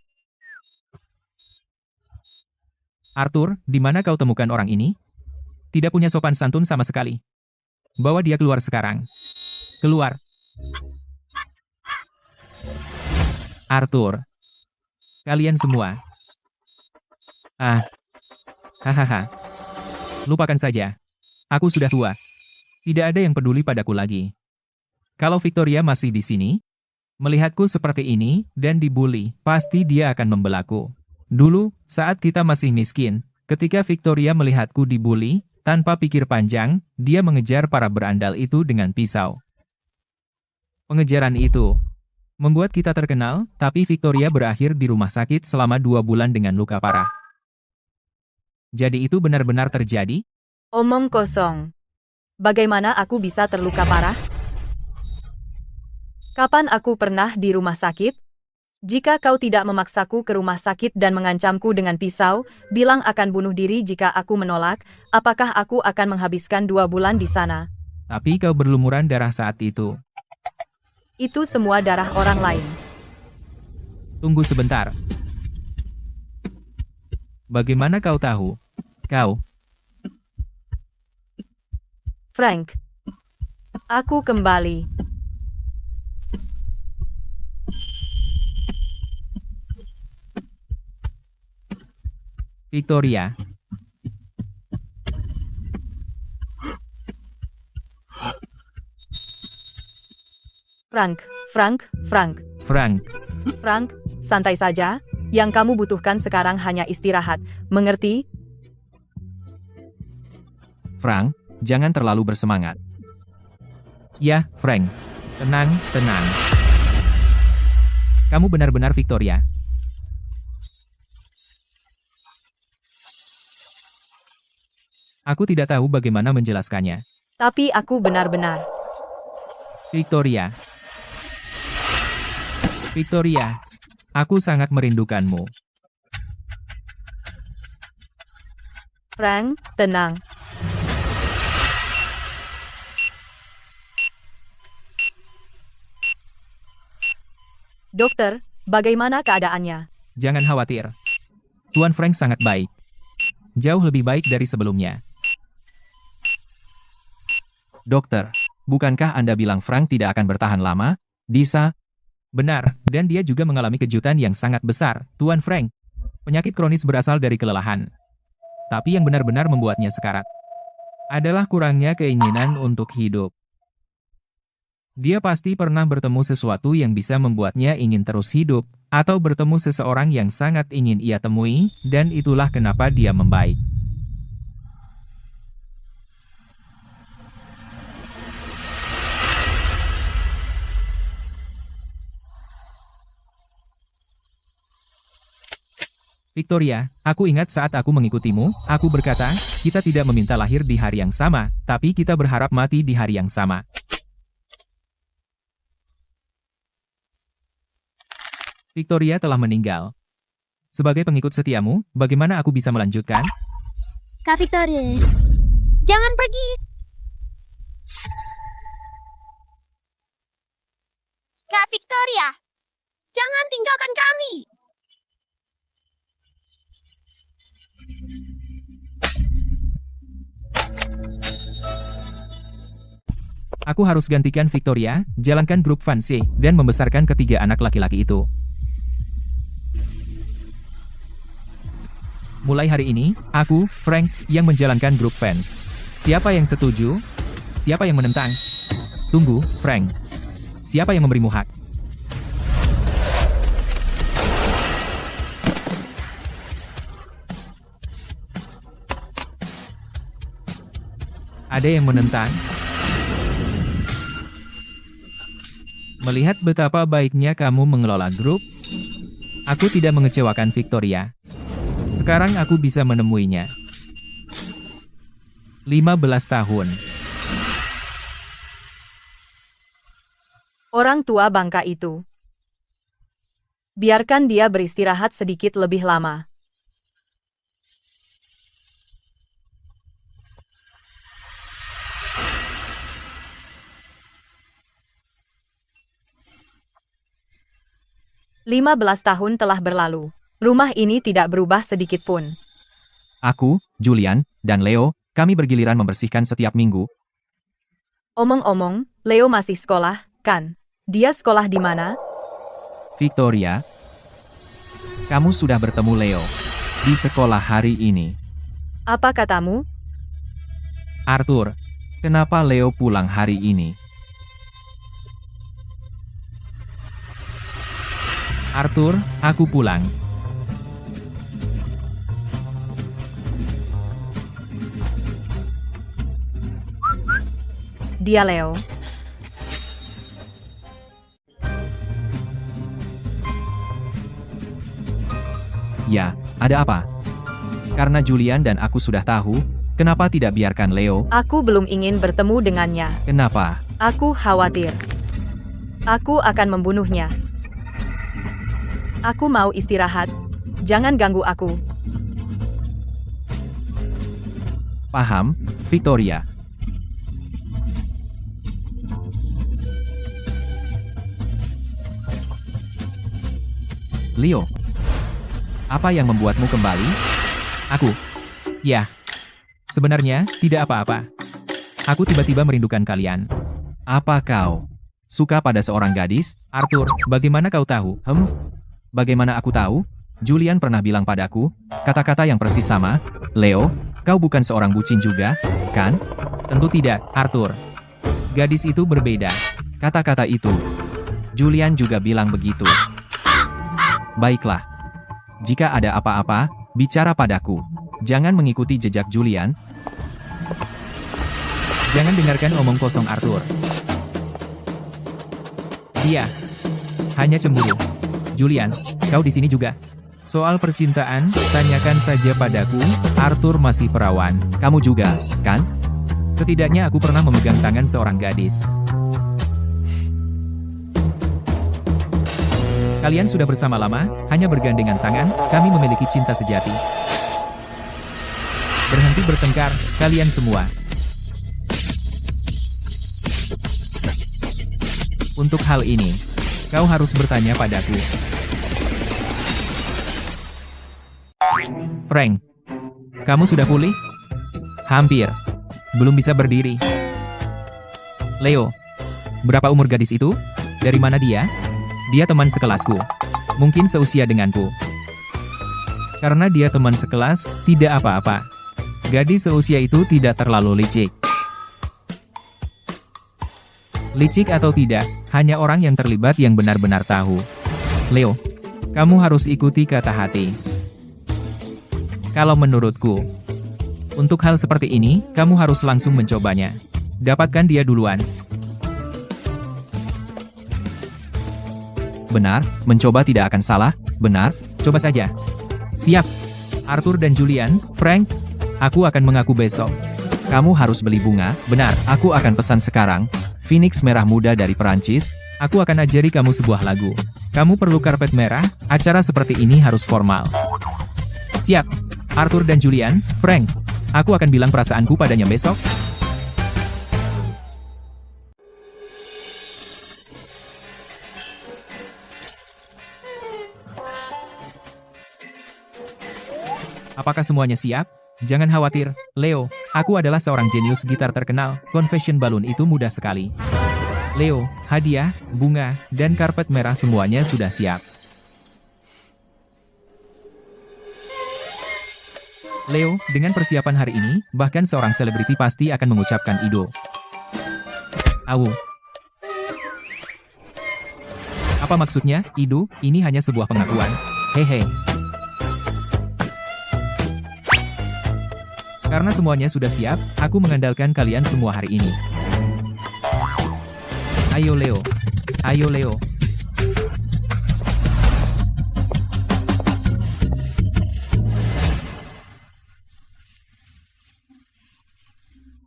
Arthur, di mana kau temukan orang ini? Tidak punya sopan santun sama sekali. Bawa dia keluar sekarang. Keluar. Arthur, Kalian semua. Ah. Hahaha. Lupakan saja. Aku sudah tua. Tidak ada yang peduli padaku lagi. Kalau Victoria masih di sini, melihatku seperti ini, dan dibully, pasti dia akan membelaku. Dulu, saat kita masih miskin, ketika Victoria melihatku dibully, tanpa pikir panjang, dia mengejar para berandal itu dengan pisau. Pengejaran itu membuat kita terkenal, tapi Victoria berakhir di rumah sakit selama 2 bulan dengan luka parah. Jadi itu benar-benar terjadi? Omong kosong. Bagaimana aku bisa terluka parah? Kapan aku pernah di rumah sakit? Jika kau tidak memaksaku ke rumah sakit dan mengancamku dengan pisau, bilang akan bunuh diri jika aku menolak, apakah aku akan menghabiskan 2 bulan di sana? Tapi kau berlumuran darah saat itu. Itu semua darah orang lain. Tunggu sebentar. Bagaimana kau tahu? Kau. Frank. Aku kembali. Victoria. Frank, santai saja. Yang kamu butuhkan sekarang hanya istirahat. Mengerti? Frank, jangan terlalu bersemangat. Ya, Frank. Tenang, tenang. Kamu benar-benar Victoria. Aku tidak tahu bagaimana menjelaskannya. Tapi aku benar-benar. Victoria. Victoria. Aku sangat merindukanmu. Frank, tenang. Dokter, bagaimana keadaannya? Jangan khawatir. Tuan Frank sangat baik. Jauh lebih baik dari sebelumnya. Dokter, bukankah Anda bilang Frank tidak akan bertahan lama? Disa? Benar, dan dia juga mengalami kejutan yang sangat besar, Tuan Frank. Penyakit kronis berasal dari kelelahan. Tapi yang benar-benar membuatnya sekarat adalah kurangnya keinginan untuk hidup. Dia pasti pernah bertemu sesuatu yang bisa membuatnya ingin terus hidup, atau bertemu seseorang yang sangat ingin ia temui, dan itulah kenapa dia membaik. Victoria, aku ingat saat aku mengikutimu, aku berkata, kita tidak meminta lahir di hari yang sama, tapi kita berharap mati di hari yang sama. Victoria telah meninggal. Sebagai pengikut setiamu, bagaimana aku bisa melanjutkan? Kak Victoria, jangan pergi. Kak Victoria, jangan tinggalkan kami. Aku harus gantikan Victoria, jalankan grup Fancy, dan membesarkan ketiga anak laki-laki itu. Mulai hari ini, aku, Frank, yang menjalankan grup fans. Siapa yang setuju? Siapa yang menentang? Tunggu, Frank. Siapa yang memberimu hak? Ada yang menentang? Melihat betapa baiknya kamu mengelola grup, aku tidak mengecewakan Victoria. Sekarang aku bisa menemuinya. 15 tahun. Orang tua bangka itu. Biarkan dia beristirahat sedikit lebih lama. Lima belas tahun telah berlalu. Rumah ini tidak berubah sedikit pun. Aku, Julian, dan Leo, kami bergiliran membersihkan setiap minggu. Omong-omong, Leo masih sekolah, kan? Dia sekolah di mana? Victoria, Kamu sudah bertemu Leo di sekolah hari ini. Apa katamu? Arthur, Kenapa Leo pulang hari ini? Arthur, aku pulang. Dia Leo. Ya, ada apa? Karena Julian dan aku sudah tahu, kenapa tidak biarkan Leo? Aku belum ingin bertemu dengannya. Kenapa? Aku khawatir. Aku akan membunuhnya. Aku mau istirahat. Jangan ganggu aku. Paham, Victoria. Leo, apa yang membuatmu kembali? Aku. Ya. Sebenarnya, tidak apa-apa. Aku tiba-tiba merindukan kalian. Apa kau suka pada seorang gadis? Arthur, bagaimana kau tahu? Bagaimana aku tahu? Julian pernah bilang padaku, kata-kata yang persis sama. Leo, kau bukan seorang bucin juga, kan? Tentu tidak, Arthur. Gadis itu berbeda. Kata-kata itu. Julian juga bilang begitu. Baiklah. Jika ada apa-apa, bicara padaku. Jangan mengikuti jejak Julian. Jangan dengarkan omong kosong Arthur. Dia hanya cemburu. Julian, kau di sini juga. Soal percintaan, tanyakan saja padaku. Arthur masih perawan. Kamu juga, kan? Setidaknya aku pernah memegang tangan seorang gadis. Kalian sudah bersama lama, hanya bergandengan tangan, kami memiliki cinta sejati. Berhenti bertengkar, kalian semua. Untuk hal ini, kau harus bertanya padaku. Frank, kamu sudah pulih? Hampir. Belum bisa berdiri. Leo, berapa umur gadis itu? Dari mana dia? Dia teman sekelasku. Mungkin seusia denganku. Karena dia teman sekelas, tidak apa-apa. Gadis seusia itu tidak terlalu licik. Licik atau tidak, hanya orang yang terlibat yang benar-benar tahu. Leo, kamu harus ikuti kata hati. Kalau menurutku, untuk hal seperti ini, kamu harus langsung mencobanya. Dapatkan dia duluan. Benar, mencoba tidak akan salah, benar? Coba saja. Siap. Arthur dan Julian, Frank, aku akan mengaku besok. Kamu harus beli bunga, benar, aku akan pesan sekarang. Phoenix merah muda dari Perancis. Aku akan ajari kamu sebuah lagu. Kamu perlu karpet merah, acara seperti ini harus formal. Siap. Arthur dan Julian, Frank, aku akan bilang perasaanku padanya besok. Apakah semuanya siap? Jangan khawatir, Leo, aku adalah seorang jenius gitar terkenal, confession balloon itu mudah sekali. Leo, hadiah, bunga, dan karpet merah semuanya sudah siap. Leo, dengan persiapan hari ini, bahkan seorang selebriti pasti akan mengucapkan Ido. Au. Apa maksudnya, Ido? Ini hanya sebuah pengakuan. Hehe. Karena semuanya sudah siap, aku mengandalkan kalian semua hari ini. Ayo Leo. Ayo Leo.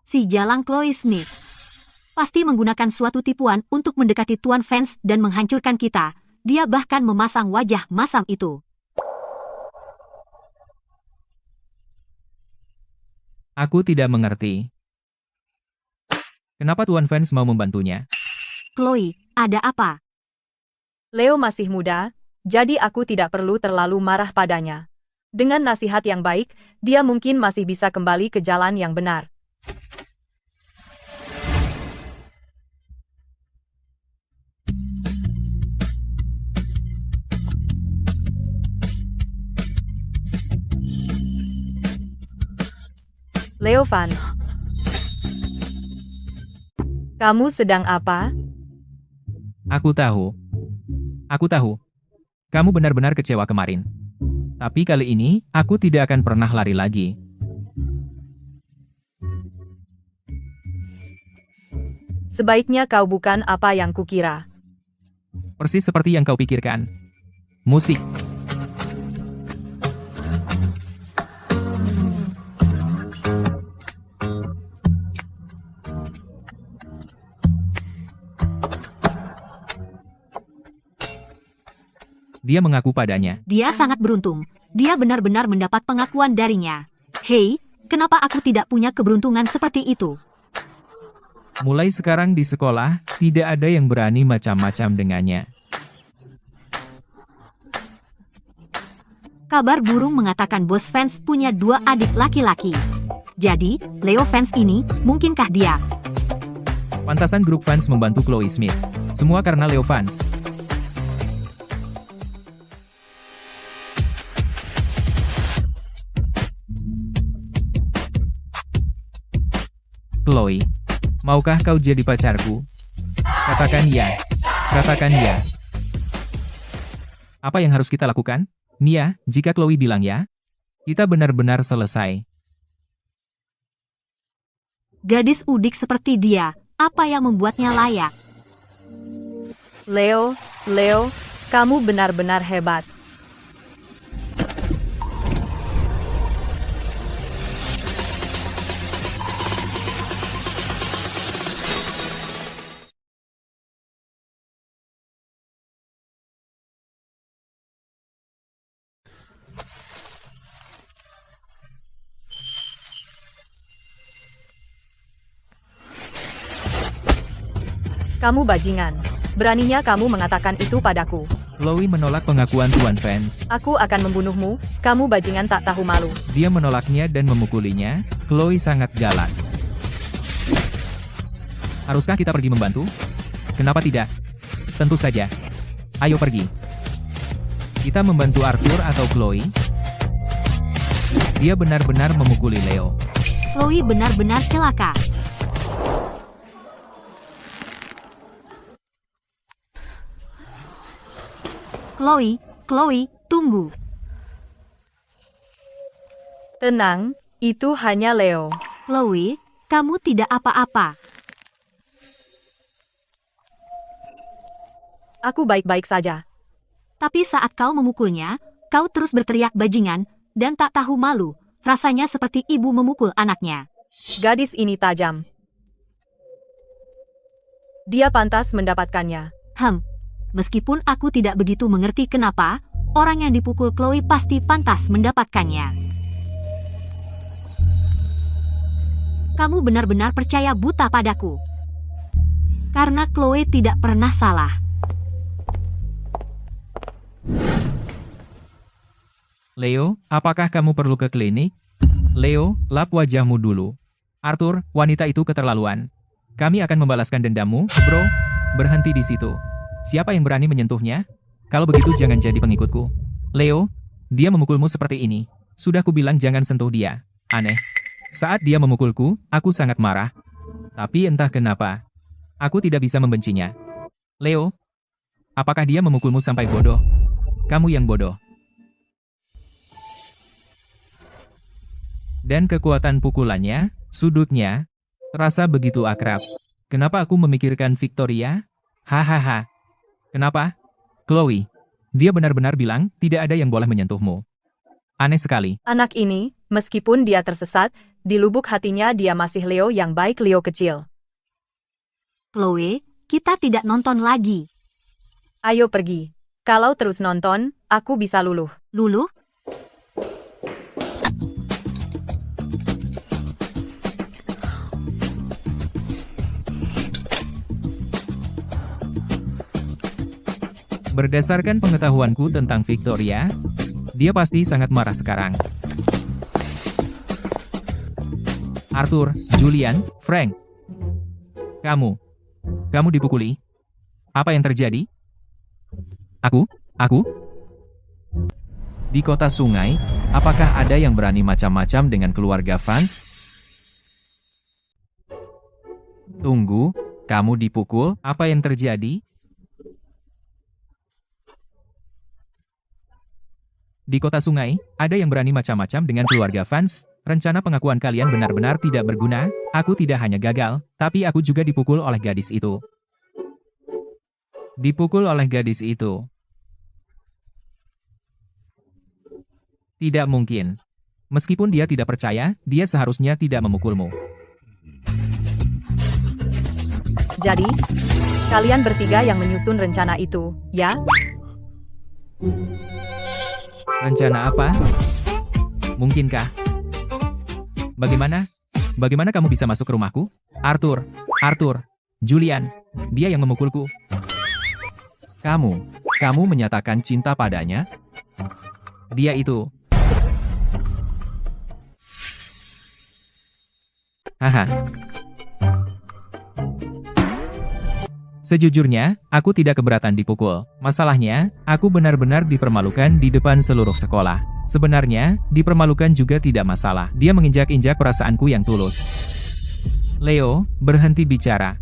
Si jalang Chloe Smith pasti menggunakan suatu tipuan untuk mendekati Tuan Vance dan menghancurkan kita. Dia bahkan memasang wajah masam itu. Aku tidak mengerti. Kenapa Tuan Vance mau membantunya? Chloe, ada apa? Leo masih muda, jadi aku tidak perlu terlalu marah padanya. Dengan nasihat yang baik, dia mungkin masih bisa kembali ke jalan yang benar. Leo fans. Kamu sedang apa? Aku tahu. Aku tahu. Kamu benar-benar kecewa kemarin. Tapi kali ini, aku tidak akan pernah lari lagi. Sebaiknya kau bukan apa yang kukira. Persis seperti yang kau pikirkan. Musik. Dia mengaku padanya. Dia sangat beruntung. Dia benar-benar mendapat pengakuan darinya. Hei, kenapa aku tidak punya keberuntungan seperti itu? Mulai sekarang di sekolah, tidak ada yang berani macam-macam dengannya. Kabar burung mengatakan bos fans punya 2 adik laki-laki. Jadi, Leo fans ini, mungkinkah dia? Pantasan grup fans membantu Chloe Smith. Semua karena Leo fans. Chloe, maukah kau jadi pacarku? Katakan ya. Katakan ya. Apa yang harus kita lakukan? Mia, jika Chloe bilang ya, kita benar-benar selesai. Gadis udik seperti dia, apa yang membuatnya layak? Leo, kamu benar-benar hebat. Kamu bajingan. Beraninya kamu mengatakan itu padaku. Chloe menolak pengakuan tuan fans. Aku akan membunuhmu, kamu bajingan tak tahu malu. Dia menolaknya dan memukulinya. Chloe sangat galak. Haruskah kita pergi membantu? Kenapa tidak? Tentu saja. Ayo pergi. Kita membantu Arthur atau Chloe? Dia benar-benar memukuli Leo. Chloe benar-benar celaka. Chloe, tunggu. Tenang, itu hanya Leo. Chloe, kamu tidak apa-apa. Aku baik-baik saja. Tapi saat kau memukulnya, kau terus berteriak bajingan, dan tak tahu malu. Rasanya seperti ibu memukul anaknya. Gadis ini tajam. Dia pantas mendapatkannya. Meskipun aku tidak begitu mengerti kenapa, orang yang dipukul Chloe pasti pantas mendapatkannya. Kamu benar-benar percaya buta padaku. Karena Chloe tidak pernah salah. Leo, apakah kamu perlu ke klinik? Leo, lap wajahmu dulu. Arthur, wanita itu keterlaluan. Kami akan membalaskan dendammu, bro. Berhenti di situ. Siapa yang berani menyentuhnya? Kalau begitu jangan jadi pengikutku. Leo, dia memukulmu seperti ini. Sudah kubilang jangan sentuh dia. Aneh. Saat dia memukulku, aku sangat marah. Tapi entah kenapa, aku tidak bisa membencinya. Leo, apakah dia memukulmu sampai bodoh? Kamu yang bodoh. Dan kekuatan pukulannya, sudutnya, terasa begitu akrab. Kenapa aku memikirkan Victoria? Hahaha. Kenapa? Chloe, dia benar-benar bilang tidak ada yang boleh menyentuhmu. Aneh sekali. Anak ini, meskipun dia tersesat, di lubuk hatinya dia masih Leo yang baik, Leo kecil. Chloe, kita tidak nonton lagi. Ayo pergi. Kalau terus nonton, aku bisa luluh. Luluh? Berdasarkan pengetahuanku tentang Victoria, dia pasti sangat marah sekarang. Arthur, Julian, Frank. Kamu dipukuli? Apa yang terjadi? Aku? Di kota sungai, apakah ada yang berani macam-macam dengan keluarga fans? Tunggu, kamu dipukul? Apa yang terjadi? Di kota sungai, ada yang berani macam-macam dengan keluarga Vance. Rencana pengakuan kalian benar-benar tidak berguna. Aku tidak hanya gagal, tapi aku juga dipukul oleh gadis itu. Dipukul oleh gadis itu. Tidak mungkin. Meskipun dia tidak percaya, dia seharusnya tidak memukulmu. Jadi, kalian bertiga yang menyusun rencana itu, ya? Rencana apa? Mungkinkah? Bagaimana? Bagaimana kamu bisa masuk ke rumahku? Arthur, Julian, dia yang memukulku. Kamu menyatakan cinta padanya? Dia itu. Haha. Sejujurnya, aku tidak keberatan dipukul. Masalahnya, aku benar-benar dipermalukan di depan seluruh sekolah. Sebenarnya, dipermalukan juga tidak masalah. Dia menginjak-injak perasaanku yang tulus. Leo, berhenti bicara.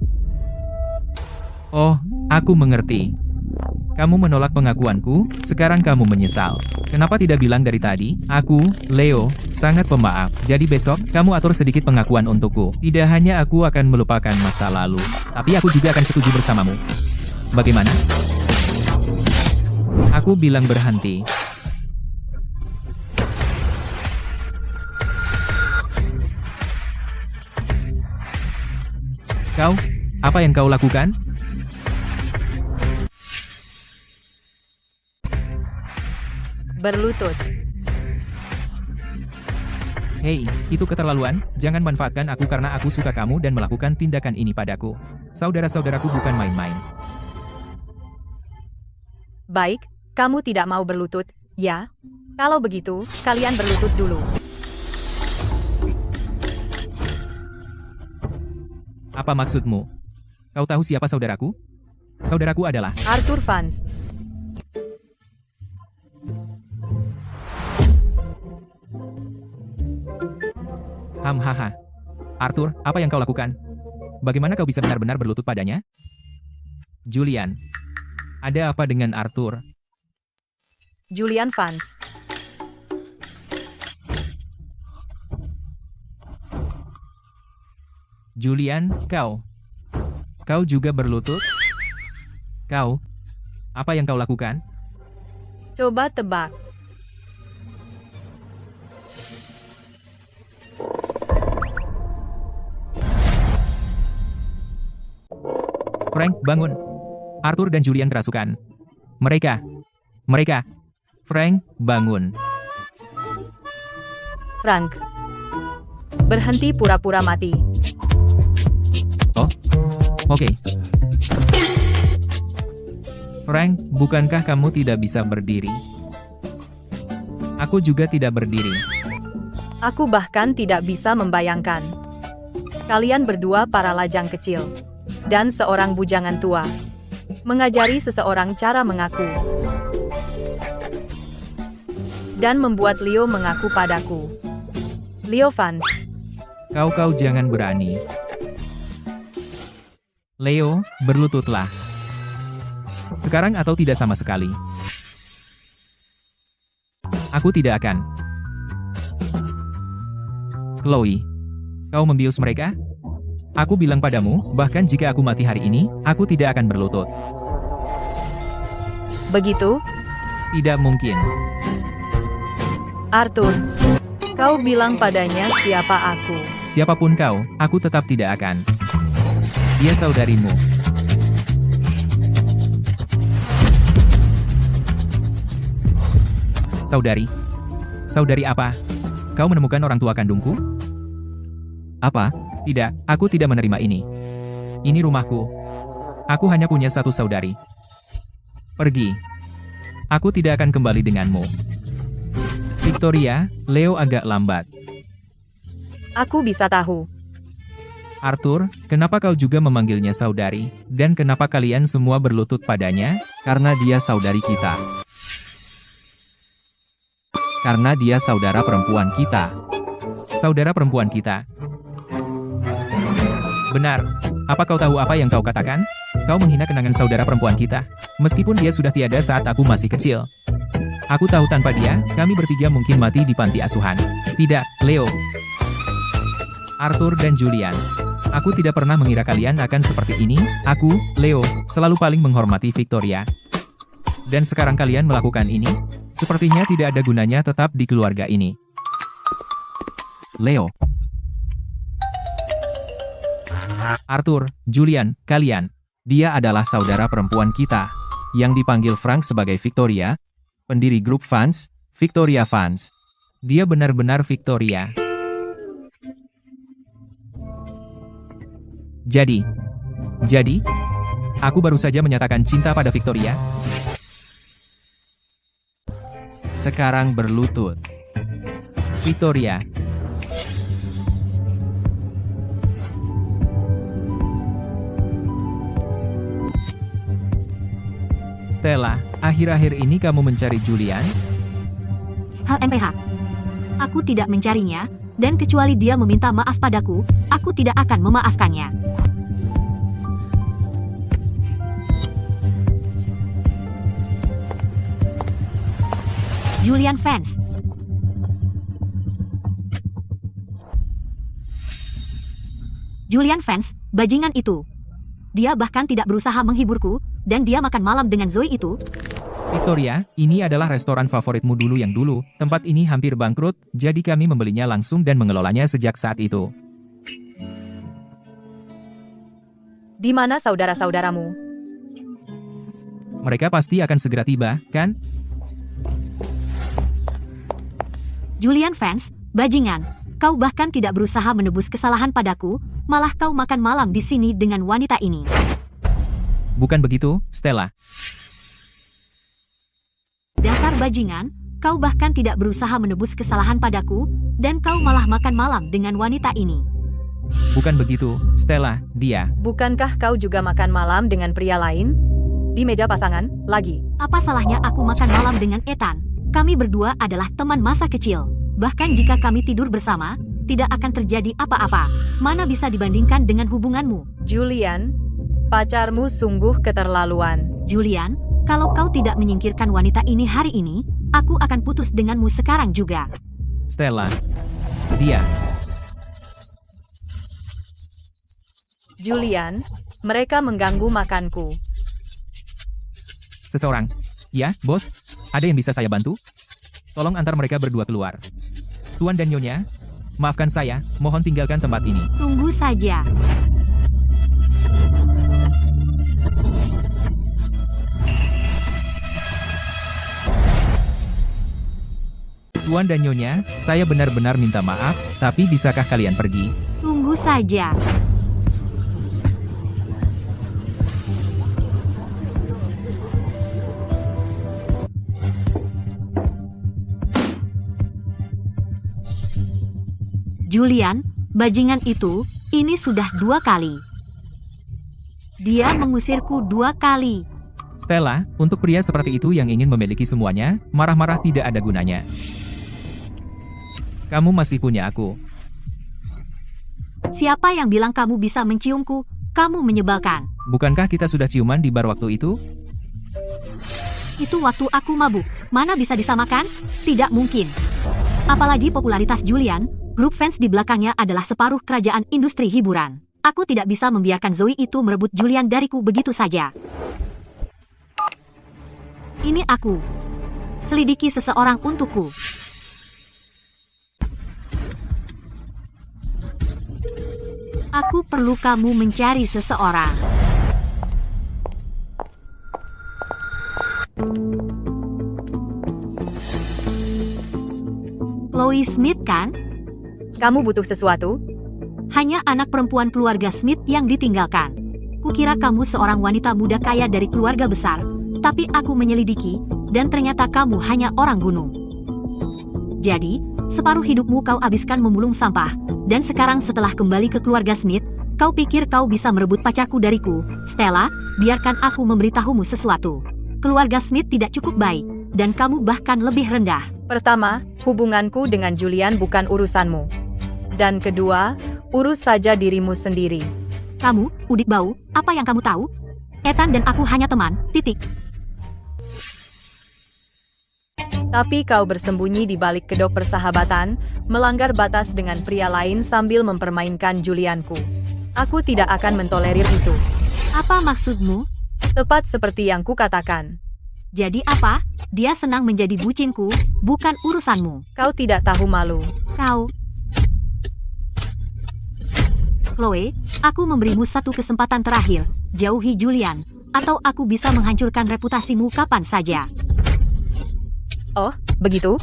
Oh, aku mengerti. Kamu menolak pengakuanku, sekarang kamu menyesal. Kenapa tidak bilang dari tadi? Aku, Leo, sangat pemaaf. Jadi besok, kamu atur sedikit pengakuan untukku. Tidak hanya aku akan melupakan masa lalu, tapi aku juga akan setuju bersamamu. Bagaimana? Aku bilang berhenti. Kau, apa yang kau lakukan? Berlutut. Hei, itu keterlaluan, jangan manfaatkan aku karena aku suka kamu dan melakukan tindakan ini padaku. Saudara-saudaraku bukan main-main. Baik, kamu tidak mau berlutut, ya? Kalau begitu, kalian berlutut dulu. Apa maksudmu? Kau tahu siapa saudaraku? Saudaraku adalah Arthur Vance. Hahaha. Arthur, apa yang kau lakukan? Bagaimana kau bisa benar-benar berlutut padanya? Julian. Ada apa dengan Arthur? Julian Vance. Julian, kau. Kau juga berlutut? Kau. Apa yang kau lakukan? Coba tebak. Frank, bangun. Arthur dan Julian kerasukan. Mereka. Frank, bangun. Frank. Berhenti pura-pura mati. Oh, oke. Frank, bukankah kamu tidak bisa berdiri? Aku juga tidak berdiri. Aku bahkan tidak bisa membayangkan. Kalian berdua para lajang kecil. Dan seorang bujangan tua. Mengajari seseorang cara mengaku. Dan membuat Leo mengaku padaku. Leo Vance. Kau jangan berani. Leo, berlututlah. Sekarang atau tidak sama sekali. Aku tidak akan. Chloe, kau membius mereka? Aku bilang padamu, bahkan jika aku mati hari ini, aku tidak akan berlutut. Begitu? Tidak mungkin. Arthur. Kau bilang padanya siapa aku. Siapapun kau, aku tetap tidak akan. Dia saudarimu. Saudari? Saudari apa? Kau menemukan orang tua kandungku? Apa? Tidak, aku tidak menerima ini. Ini rumahku. Aku hanya punya satu saudari. Pergi. Aku tidak akan kembali denganmu. Victoria, Leo agak lambat. Aku bisa tahu. Arthur, kenapa kau juga memanggilnya saudari? Dan kenapa kalian semua berlutut padanya? Karena dia saudari kita. Karena dia saudara perempuan kita. Saudara perempuan kita. Benar. Apa kau tahu apa yang kau katakan? Kau menghina kenangan saudara perempuan kita. Meskipun dia sudah tiada saat aku masih kecil. Aku tahu tanpa dia, kami bertiga mungkin mati di panti asuhan. Tidak, Leo. Arthur dan Julian. Aku tidak pernah mengira kalian akan seperti ini. Aku, Leo, selalu paling menghormati Victoria. Dan sekarang kalian melakukan ini? Sepertinya tidak ada gunanya tetap di keluarga ini. Leo. Arthur, Julian, kalian. Dia adalah saudara perempuan kita, yang dipanggil Frank sebagai Victoria, pendiri grup fans, Victoria Fans. Dia benar-benar Victoria. Jadi, aku baru saja menyatakan cinta pada Victoria. Sekarang berlutut. Victoria. Stella, akhir-akhir ini kamu mencari Julian? HMPH. Aku tidak mencarinya, dan kecuali dia meminta maaf padaku, aku tidak akan memaafkannya. Julian Fans. Julian Fans, bajingan itu. Dia bahkan tidak berusaha menghiburku, dan dia makan malam dengan Zoe itu. Victoria, ini adalah restoran favoritmu dulu yang dulu. Tempat ini hampir bangkrut, jadi kami membelinya langsung dan mengelolanya sejak saat itu. Di mana saudara-saudaramu? Mereka pasti akan segera tiba, kan? Julian Fans, bajingan. Kau bahkan tidak berusaha menebus kesalahan padaku, malah kau makan malam di sini dengan wanita ini. Bukan begitu, Stella. Dasar bajingan, kau bahkan tidak berusaha menebus kesalahan padaku, dan kau malah makan malam dengan wanita ini. Bukan begitu, Stella, dia. Bukankah kau juga makan malam dengan pria lain? Di meja pasangan, lagi. Apa salahnya aku makan malam dengan Ethan? Kami berdua adalah teman masa kecil. Bahkan jika kami tidur bersama, tidak akan terjadi apa-apa. Mana bisa dibandingkan dengan hubunganmu? Julian, pacarmu sungguh keterlaluan. Julian, kalau kau tidak menyingkirkan wanita ini hari ini, aku akan putus denganmu sekarang juga. Stella. Dia. Julian, mereka mengganggu makanku. Seseorang. Ya, bos. Ada yang bisa saya bantu? Tolong antar mereka berdua keluar. Tuan dan Nyonya, maafkan saya, mohon tinggalkan tempat ini. Tunggu saja. Tuan dan Nyonya, saya benar-benar minta maaf, tapi bisakah kalian pergi? Tunggu saja. Julian, bajingan itu, ini sudah 2 kali. Dia mengusirku 2 kali. Stella, untuk pria seperti itu yang ingin memiliki semuanya, marah-marah tidak ada gunanya. Kamu masih punya aku. Siapa yang bilang kamu bisa menciumku? Kamu menyebalkan. Bukankah kita sudah ciuman di bar waktu itu? Itu waktu aku mabuk. Mana bisa disamakan? Tidak mungkin. Apalagi popularitas Julian, grup fans di belakangnya adalah separuh kerajaan industri hiburan. Aku tidak bisa membiarkan Zoe itu merebut Julian dariku begitu saja. Ini aku. Selidiki seseorang untukku. Aku perlu kamu mencari seseorang. Chloe Smith kan? Kamu butuh sesuatu? Hanya anak perempuan keluarga Smith yang ditinggalkan. Kukira kamu seorang wanita muda kaya dari keluarga besar, tapi aku menyelidiki, dan ternyata kamu hanya orang gunung. Jadi, separuh hidupmu kau habiskan memulung sampah, dan sekarang setelah kembali ke keluarga Smith, kau pikir kau bisa merebut pacarku dariku. Stella, biarkan aku memberitahumu sesuatu. Keluarga Smith tidak cukup baik, dan kamu bahkan lebih rendah. Pertama, hubunganku dengan Julian bukan urusanmu. Dan kedua, urus saja dirimu sendiri. Kamu, udik bau, apa yang kamu tahu? Ethan dan aku hanya teman, titik. Tapi kau bersembunyi di balik kedok persahabatan, melanggar batas dengan pria lain sambil mempermainkan Julianku. Aku tidak akan mentolerir itu. Apa maksudmu? Tepat seperti yang kukatakan. Jadi apa? Dia senang menjadi bucinku, bukan urusanmu. Kau tidak tahu malu. Kau... Chloe, aku memberimu satu kesempatan terakhir. Jauhi Julian, atau aku bisa menghancurkan reputasimu kapan saja. Oh, begitu?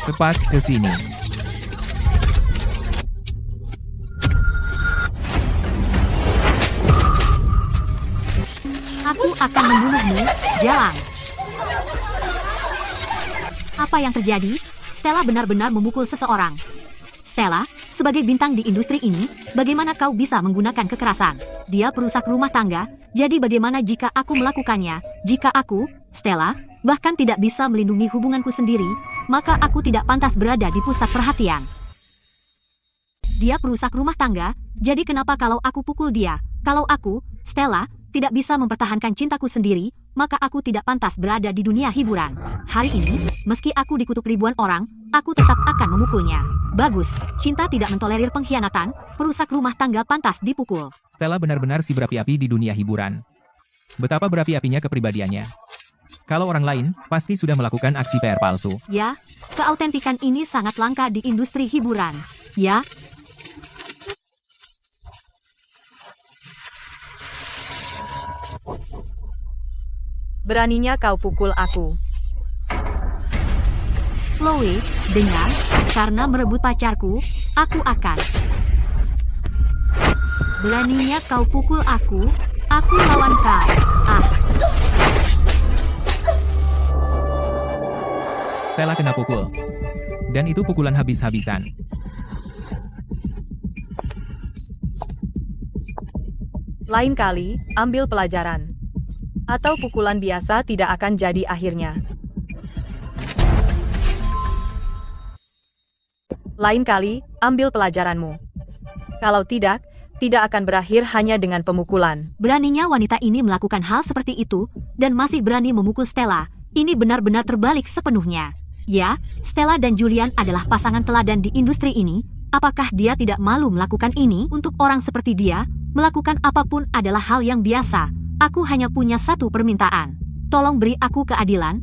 Cepat ke sini. Aku akan membunuhmu, jalan. Apa yang terjadi? Stella benar-benar memukul seseorang. Stella, sebagai bintang di industri ini, bagaimana kau bisa menggunakan kekerasan? Dia perusak rumah tangga, jadi bagaimana jika aku melakukannya? Jika aku, Stella, bahkan tidak bisa melindungi hubunganku sendiri, maka aku tidak pantas berada di pusat perhatian. Dia perusak rumah tangga, jadi kenapa kalau aku pukul dia? Kalau aku, Stella, tidak bisa mempertahankan cintaku sendiri, maka aku tidak pantas berada di dunia hiburan. Hari ini, meski aku dikutuk ribuan orang, aku tetap akan memukulnya. Bagus, cinta tidak mentolerir pengkhianatan, perusak rumah tangga pantas dipukul. Stella benar-benar si berapi-api di dunia hiburan. Betapa berapi-apinya kepribadiannya. Kalau orang lain, pasti sudah melakukan aksi PR palsu. Ya, keautentikan ini sangat langka di industri hiburan. Ya, Beraninya kau pukul aku. Chloe, dengar, karena merebut pacarku, aku akan. Beraninya kau pukul aku lawan kau. Ah, Stella kena pukul. Dan itu pukulan habis-habisan. Lain kali, ambil pelajaran. Atau pukulan biasa tidak akan jadi akhirnya. Lain kali, ambil pelajaranmu. Kalau tidak, tidak akan berakhir hanya dengan pemukulan. beraninya wanita ini melakukan hal seperti itu, dan masih berani memukul Stella. Ini benar-benar terbalik sepenuhnya. Ya, Stella dan Julian adalah pasangan teladan di industri ini. Apakah dia tidak malu melakukan ini? Untuk orang seperti dia, melakukan apapun adalah hal yang biasa. Aku hanya punya satu permintaan. Tolong beri aku keadilan.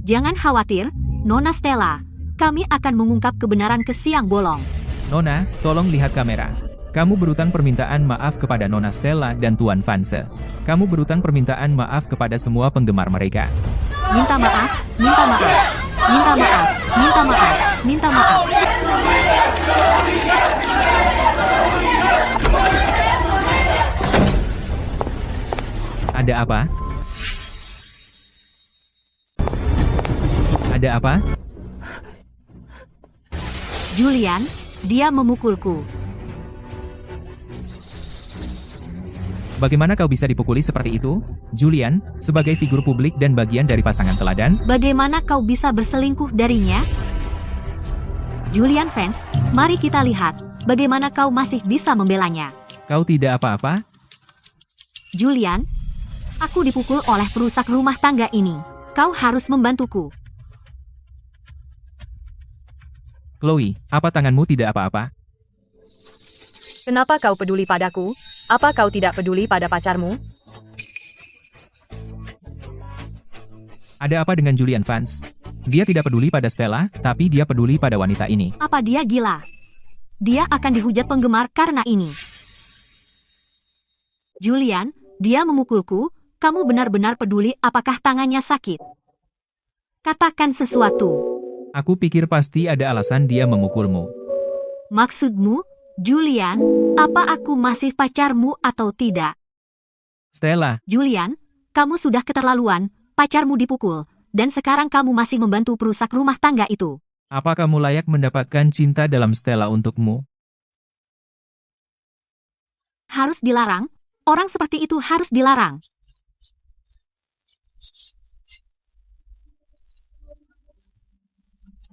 Jangan khawatir, Nona Stella. Kami akan mengungkap kebenaran ke siang bolong. Nona, tolong lihat kamera. Kamu berutang permintaan maaf kepada Nona Stella dan Tuan Vanse. Kamu berutang permintaan maaf kepada semua penggemar mereka. Minta maaf, minta maaf, minta maaf, minta maaf, minta maaf. Ada apa? Ada apa? Julian, dia memukulku. Bagaimana kau bisa dipukuli seperti itu? Julian, sebagai figur publik dan bagian dari pasangan teladan, Bagaimana kau bisa berselingkuh darinya? Julian fans, mari kita lihat, bagaimana kau masih bisa membelanya. kau tidak apa-apa? Julian, aku dipukul oleh perusak rumah tangga ini. Kau harus membantuku. Chloe, apa tanganmu tidak apa-apa? Kenapa kau peduli padaku? Apa kau tidak peduli pada pacarmu? Ada apa dengan Julian Vance? Dia tidak peduli pada Stella, tapi dia peduli pada wanita ini. Apa dia gila? Dia akan dihujat penggemar karena ini. Julian, dia memukulku. Kamu benar-benar peduli apakah tangannya sakit? Katakan sesuatu. Aku pikir pasti ada alasan dia memukulmu. Maksudmu, Julian, apa aku masih pacarmu atau tidak? Stella, Julian, kamu sudah keterlaluan, pacarmu dipukul, dan sekarang kamu masih membantu perusak rumah tangga itu. apa kamu layak mendapatkan cinta dalam Stella untukmu? Harus dilarang? Orang seperti itu harus dilarang.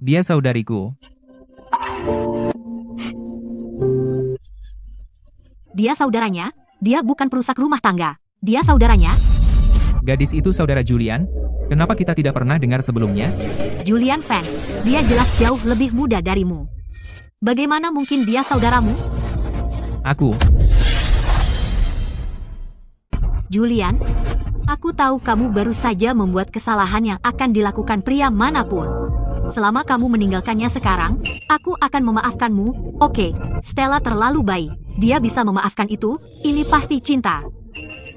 Dia saudariku. Dia saudaranya, dia bukan perusak rumah tangga. Dia saudaranya, Gadis itu saudara Julian? Kenapa kita tidak pernah dengar sebelumnya? Julian Vance. Dia jelas jauh lebih muda darimu. Bagaimana mungkin dia saudaramu? Aku. Julian, aku tahu kamu baru saja membuat kesalahan yang akan dilakukan pria manapun. Selama kamu meninggalkannya sekarang, aku akan memaafkanmu. Oke, Stella terlalu baik. Dia bisa memaafkan itu, ini pasti cinta.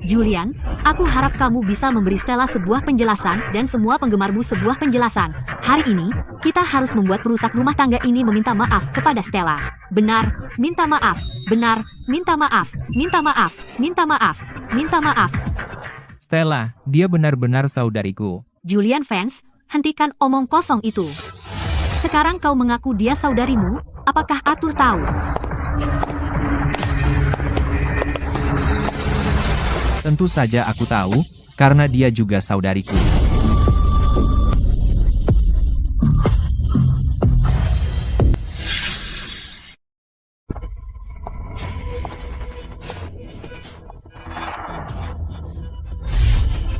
Julian, aku harap kamu bisa memberi Stella sebuah penjelasan dan semua penggemarmu sebuah penjelasan. Hari ini, kita harus membuat perusak rumah tangga ini meminta maaf kepada Stella. Benar, minta maaf. Benar, minta maaf. Minta maaf. Minta maaf. Minta maaf. Stella, dia benar-benar saudariku. Julian Vance, hentikan omong kosong itu. Sekarang kau mengaku dia saudarimu, apakah Arthur tahu? Tentu saja aku tahu, karena dia juga saudariku.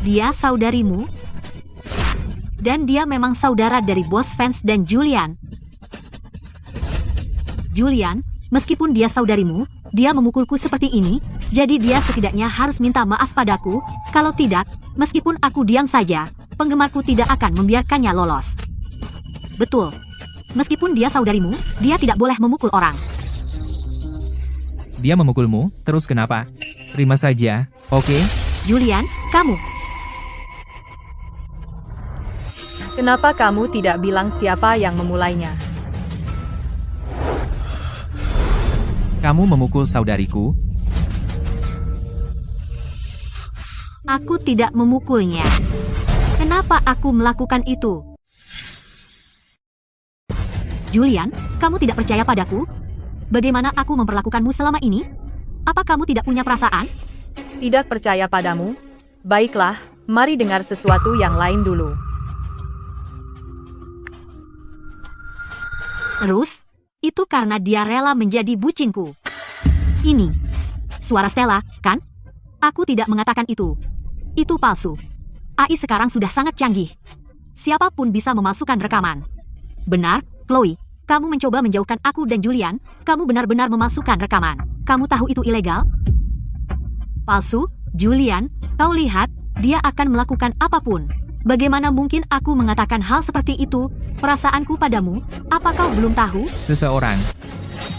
Dia saudarimu? Dan dia memang saudara dari Bos Vance dan Julian. Julian, meskipun dia saudarimu, dia memukulku seperti ini, jadi dia setidaknya harus minta maaf padaku. Kalau tidak, meskipun aku diam saja, penggemarku tidak akan membiarkannya lolos. Betul. Meskipun dia saudarimu, dia tidak boleh memukul orang. Dia memukulmu, terus kenapa? Terima saja, oke? Julian, kamu. Kenapa kamu tidak bilang siapa yang memulainya? Kamu memukul saudariku? Aku tidak memukulnya. Kenapa aku melakukan itu? Julian, kamu tidak percaya padaku? Bagaimana aku memperlakukanmu selama ini? Apa kamu tidak punya perasaan? Tidak percaya padamu? Baiklah, mari dengar sesuatu yang lain dulu. Terus, itu karena dia rela menjadi bucinku. Ini suara Stella, kan? Aku tidak mengatakan itu. Itu palsu. AI sekarang sudah sangat canggih. Siapapun bisa memasukkan rekaman. Benar, Chloe. Kamu mencoba menjauhkan aku dan Julian. Kamu benar-benar memasukkan rekaman. Kamu tahu itu ilegal? Palsu, Julian. Kau lihat, dia akan melakukan apapun. Bagaimana mungkin aku mengatakan hal seperti itu? Perasaanku padamu, apa kau belum tahu? Seseorang.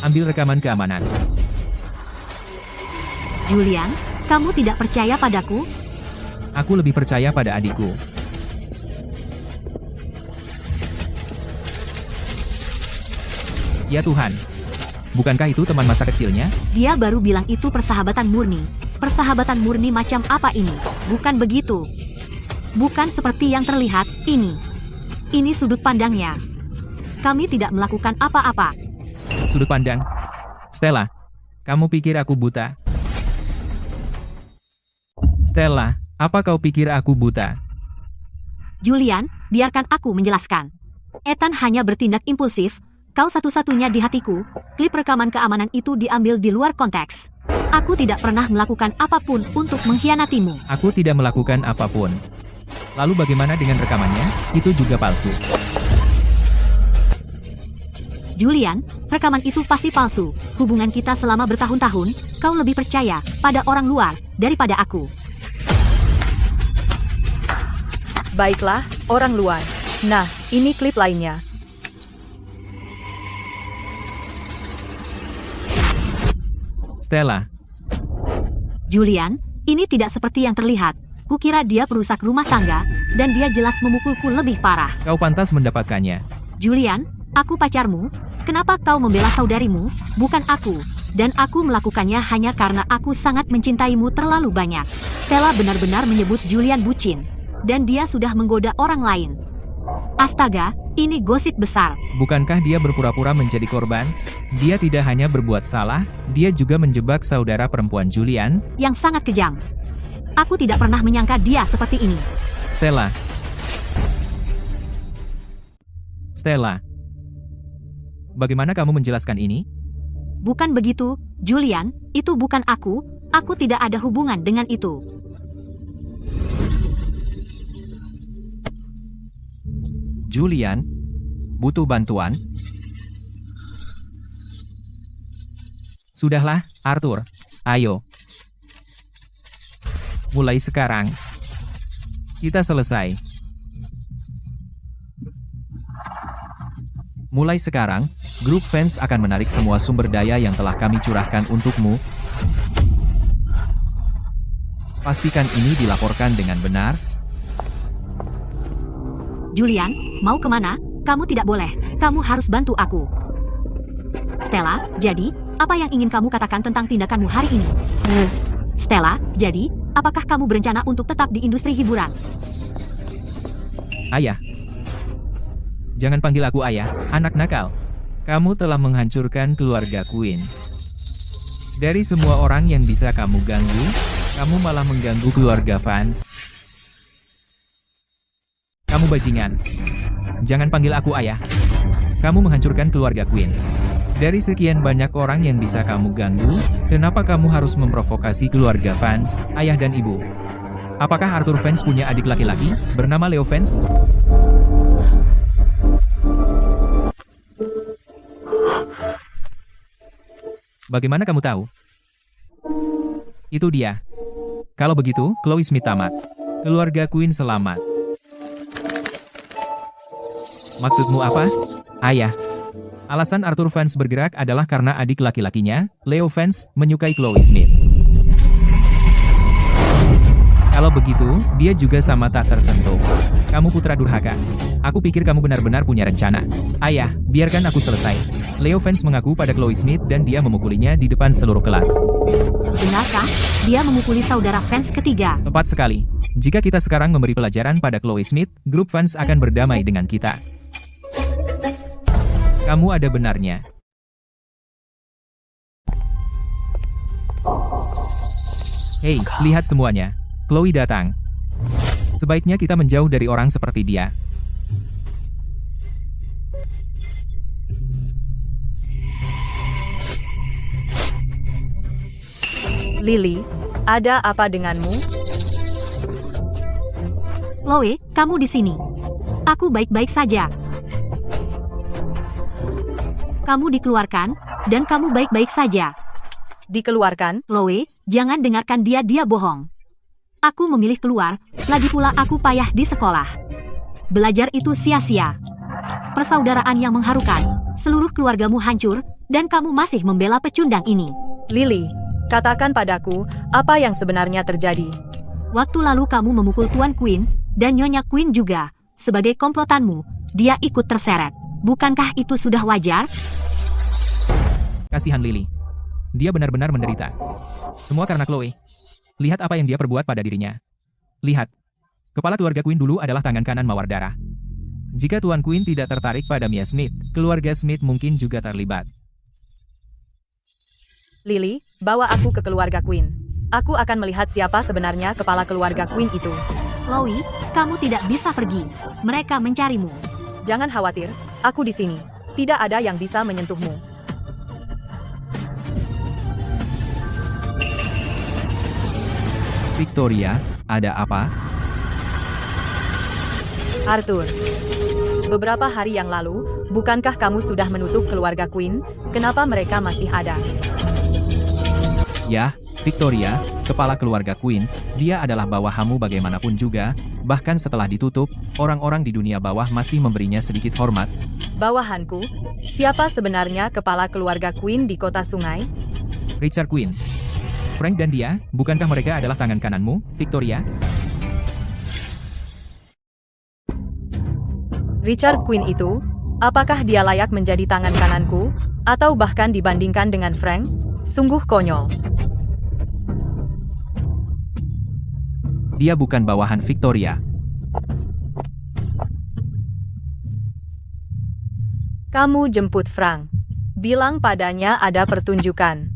Ambil rekaman keamanan. Julian, kamu tidak percaya padaku? Aku lebih percaya pada adikku. Ya Tuhan. Bukankah itu teman masa kecilnya? Dia baru bilang itu persahabatan murni. Persahabatan murni macam apa ini? Bukan begitu. Bukan seperti yang terlihat, ini. Ini sudut pandangnya. Kami tidak melakukan apa-apa. Sudut pandang. Stella, kamu pikir aku buta? Stella, apa kau pikir aku buta? Julian, biarkan aku menjelaskan. Ethan hanya bertindak impulsif. Kau satu-satunya di hatiku. Klip rekaman keamanan itu diambil di luar konteks. Aku tidak pernah melakukan apapun untuk mengkhianatimu. Aku tidak melakukan apapun. Lalu bagaimana dengan rekamannya? Itu juga palsu. Julian, rekaman itu pasti palsu. Hubungan kita selama bertahun-tahun, kau lebih percaya pada orang luar daripada aku. Baiklah, orang luar. Nah, ini klip lainnya. Stella, Julian, ini tidak seperti yang terlihat. Kukira dia perusak rumah tangga, dan dia jelas memukulku lebih parah. kau pantas mendapatkannya. Julian, aku pacarmu. Kenapa kau membela saudarimu, bukan aku? Dan aku melakukannya hanya karena aku sangat mencintaimu terlalu banyak. Stella benar-benar menyebut Julian bucin. Dan dia sudah menggoda orang lain. Astaga, ini gosip besar. Bukankah dia berpura-pura menjadi korban? Dia tidak hanya berbuat salah, dia juga menjebak saudara perempuan Julian. Yang sangat kejam. Aku tidak pernah menyangka dia seperti ini. Stella. Stella. Bagaimana kamu menjelaskan ini? Bukan begitu, Julian, itu bukan aku tidak ada hubungan dengan itu. Julian, butuh bantuan? Sudahlah, Arthur. Ayo. Mulai sekarang. Kita selesai. Mulai sekarang, grup fans akan menarik semua sumber daya yang telah kami curahkan untukmu. Pastikan ini dilaporkan dengan benar. Julian, mau kemana? Kamu tidak boleh. Kamu harus bantu aku. Stella, jadi, apa yang ingin kamu katakan tentang tindakanmu hari ini? Stella, jadi, apakah kamu berencana untuk tetap di industri hiburan? Ayah. Jangan panggil aku ayah, anak nakal. Kamu telah menghancurkan keluarga Queen. Dari semua orang yang bisa kamu ganggu, kamu malah mengganggu keluarga fans. Kamu bajingan. Jangan panggil aku ayah. Kamu menghancurkan keluarga Queen. Dari sekian banyak orang yang bisa kamu ganggu, kenapa kamu harus memprovokasi keluarga fans, ayah dan ibu? Apakah Arthur fans punya adik laki-laki, bernama Leo fans? Bagaimana kamu tahu? Itu dia. Kalau begitu, Chloe Smith tamat. Keluarga Queen selamat. Maksudmu apa? Ayah. Alasan Arthur fans bergerak adalah karena adik laki-lakinya, Leo fans, menyukai Chloe Smith. Kalau begitu, dia juga sama tak tersentuh. Kamu putra durhaka. Aku pikir kamu benar-benar punya rencana. Ayah, biarkan aku selesai. Leo fans mengaku pada Chloe Smith dan dia memukulinya di depan seluruh kelas. Benarkah? Dia memukuli saudara fans ketiga. Tepat sekali. Jika kita sekarang memberi pelajaran pada Chloe Smith, grup fans akan berdamai dengan kita. Kamu ada benarnya. Hei, lihat semuanya. Chloe datang. Sebaiknya kita menjauh dari orang seperti dia. Lily, ada apa denganmu? Chloe, kamu di sini. Aku baik-baik saja. Kamu dikeluarkan, dan kamu baik-baik saja. Dikeluarkan? Chloe, jangan dengarkan dia bohong. Aku memilih keluar, lagi pula aku payah di sekolah. Belajar itu sia-sia. Persaudaraan yang mengharukan, seluruh keluargamu hancur, dan kamu masih membela pecundang ini. Lily, katakan padaku, apa yang sebenarnya terjadi? Waktu lalu kamu memukul Tuan Queen, dan Nyonya Queen juga. Sebagai komplotanmu, dia ikut terseret. Bukankah itu sudah wajar? Kasihan Lily. Dia benar-benar menderita. Semua karena Chloe. Lihat apa yang dia perbuat pada dirinya. Lihat. Kepala keluarga Queen dulu adalah tangan kanan Mawar Darah. Jika Tuan Queen tidak tertarik pada Mia Smith, keluarga Smith mungkin juga terlibat. Lily, bawa aku ke keluarga Queen. Aku akan melihat siapa sebenarnya kepala keluarga Queen itu. Chloe, kamu tidak bisa pergi. Mereka mencarimu. Jangan khawatir, aku di sini. Tidak ada yang bisa menyentuhmu. Victoria, ada apa? Arthur, beberapa hari yang lalu, bukankah kamu sudah menutup keluarga Queen? Kenapa mereka masih ada? Ya, Victoria, kepala keluarga Queen, dia adalah bawahanmu bagaimanapun juga, bahkan setelah ditutup, orang-orang di dunia bawah masih memberinya sedikit hormat. Bawahanku? Siapa sebenarnya kepala keluarga Queen di kota sungai? Richard Queen. Frank dan dia, bukankah mereka adalah tangan kananmu, Victoria? Richard Queen itu, apakah dia layak menjadi tangan kananku? Atau bahkan dibandingkan dengan Frank? Sungguh konyol. Dia bukan bawahan Victoria. Kamu jemput Frank. Bilang padanya ada pertunjukan.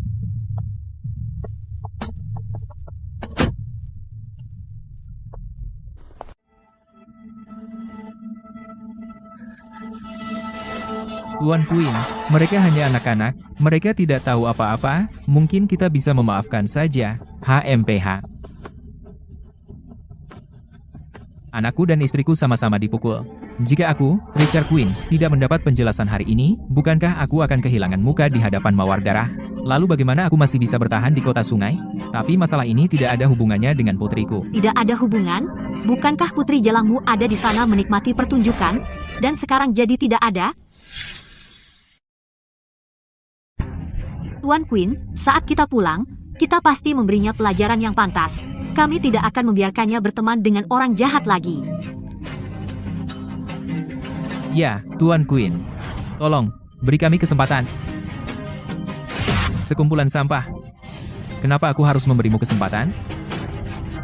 Tuan Queen, mereka hanya anak-anak, mereka tidak tahu apa-apa, mungkin kita bisa memaafkan saja, HMPH. Anakku dan istriku sama-sama dipukul. Jika aku, Richard Queen, tidak mendapat penjelasan hari ini, bukankah aku akan kehilangan muka di hadapan Mawar Darah? Lalu bagaimana aku masih bisa bertahan di kota sungai? Tapi masalah ini tidak ada hubungannya dengan putriku. Tidak ada hubungan? Bukankah putri jalangmu ada di sana menikmati pertunjukan, dan sekarang jadi tidak ada? Tuan Queen, saat kita pulang, kita pasti memberinya pelajaran yang pantas. Kami tidak akan membiarkannya berteman dengan orang jahat lagi. Ya, Tuan Queen. Tolong, beri kami kesempatan. Sekumpulan sampah. Kenapa aku harus memberimu kesempatan?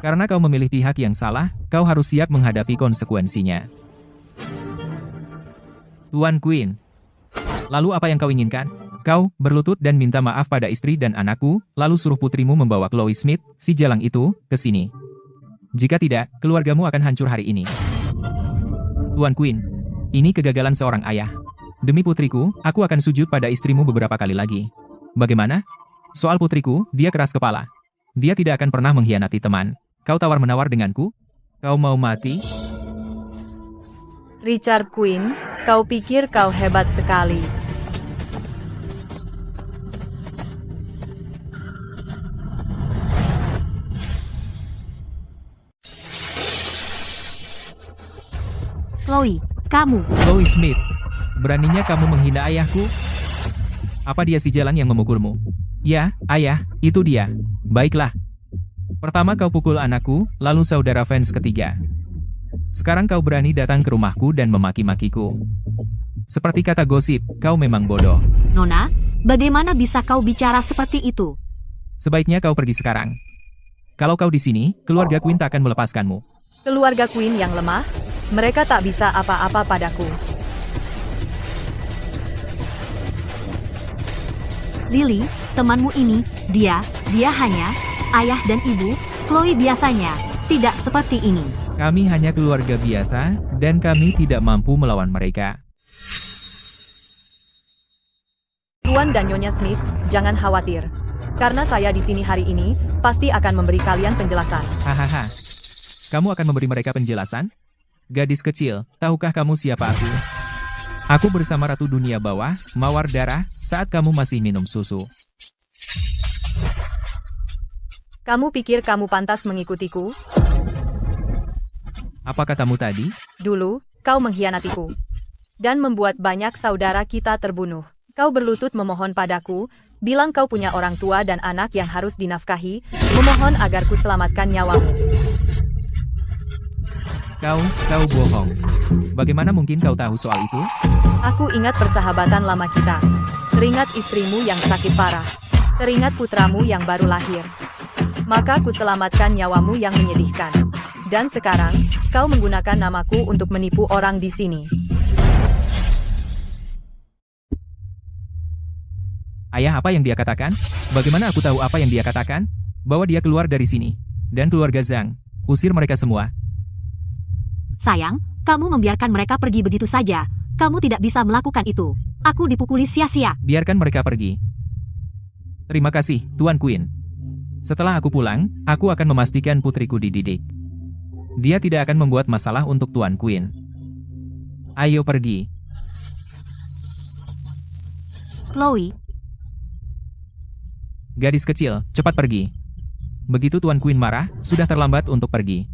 Karena kau memilih pihak yang salah, kau harus siap menghadapi konsekuensinya. Tuan Queen. Lalu apa yang kau inginkan? Kau berlutut dan minta maaf pada istri dan anakku, lalu suruh putrimu membawa Chloe Smith, si jalang itu, ke sini. Jika tidak, keluargamu akan hancur hari ini. Tuan Queen, ini kegagalan seorang ayah. Demi putriku, aku akan sujud pada istrimu beberapa kali lagi. Bagaimana? Soal putriku, dia keras kepala. Dia tidak akan pernah mengkhianati teman. Kau tawar-menawar denganku? Kau mau mati? Richard Queen, kau pikir kau hebat sekali. Chloe, kamu. Chloe Smith, beraninya kamu menghina ayahku? Apa dia si jalang yang memukulmu? Ya, ayah, itu dia. Baiklah. Pertama kau pukul anakku, lalu saudara fans ketiga. Sekarang kau berani datang ke rumahku dan memaki-makiku. Seperti kata gosip, kau memang bodoh. Nona, bagaimana bisa kau bicara seperti itu? Sebaiknya kau pergi sekarang. Kalau kau di sini, keluarga Queen tak akan melepaskanmu. Keluarga Queen yang lemah, mereka tak bisa apa-apa padaku. Lily, temanmu ini, dia hanya ayah dan ibu. Chloe biasanya tidak seperti ini. Kami hanya keluarga biasa, dan kami tidak mampu melawan mereka. Tuan dan Nyonya Smith, jangan khawatir. Karena saya di sini hari ini, pasti akan memberi kalian penjelasan. Hahaha. Kamu akan memberi mereka penjelasan? Gadis kecil, tahukah kamu siapa aku? Aku bersama Ratu Dunia Bawah, Mawar Darah, saat kamu masih minum susu. Kamu pikir kamu pantas mengikutiku? Apa katamu tadi? Dulu, kau mengkhianatiku. Dan membuat banyak saudara kita terbunuh. Kau berlutut memohon padaku, bilang kau punya orang tua dan anak yang harus dinafkahi, memohon agar ku selamatkan nyawamu. Kau bohong. Bagaimana mungkin kau tahu soal itu? Aku ingat persahabatan lama kita. Teringat istrimu yang sakit parah. Teringat putramu yang baru lahir. Maka ku selamatkan nyawamu yang menyedihkan. Dan sekarang, kau menggunakan namaku untuk menipu orang di sini. Ayah, apa yang dia katakan? Bagaimana aku tahu apa yang dia katakan? Bahwa dia keluar dari sini. Dan keluarga Zhang. Usir mereka semua. Sayang, kamu membiarkan mereka pergi begitu saja. Kamu tidak bisa melakukan itu. Aku dipukuli sia-sia. Biarkan mereka pergi. Terima kasih, Tuan Queen. Setelah aku pulang, aku akan memastikan putriku dididik. Dia tidak akan membuat masalah untuk Tuan Queen. Ayo pergi. Chloe, Gadis kecil, cepat pergi. Begitu Tuan Queen marah, sudah terlambat untuk pergi.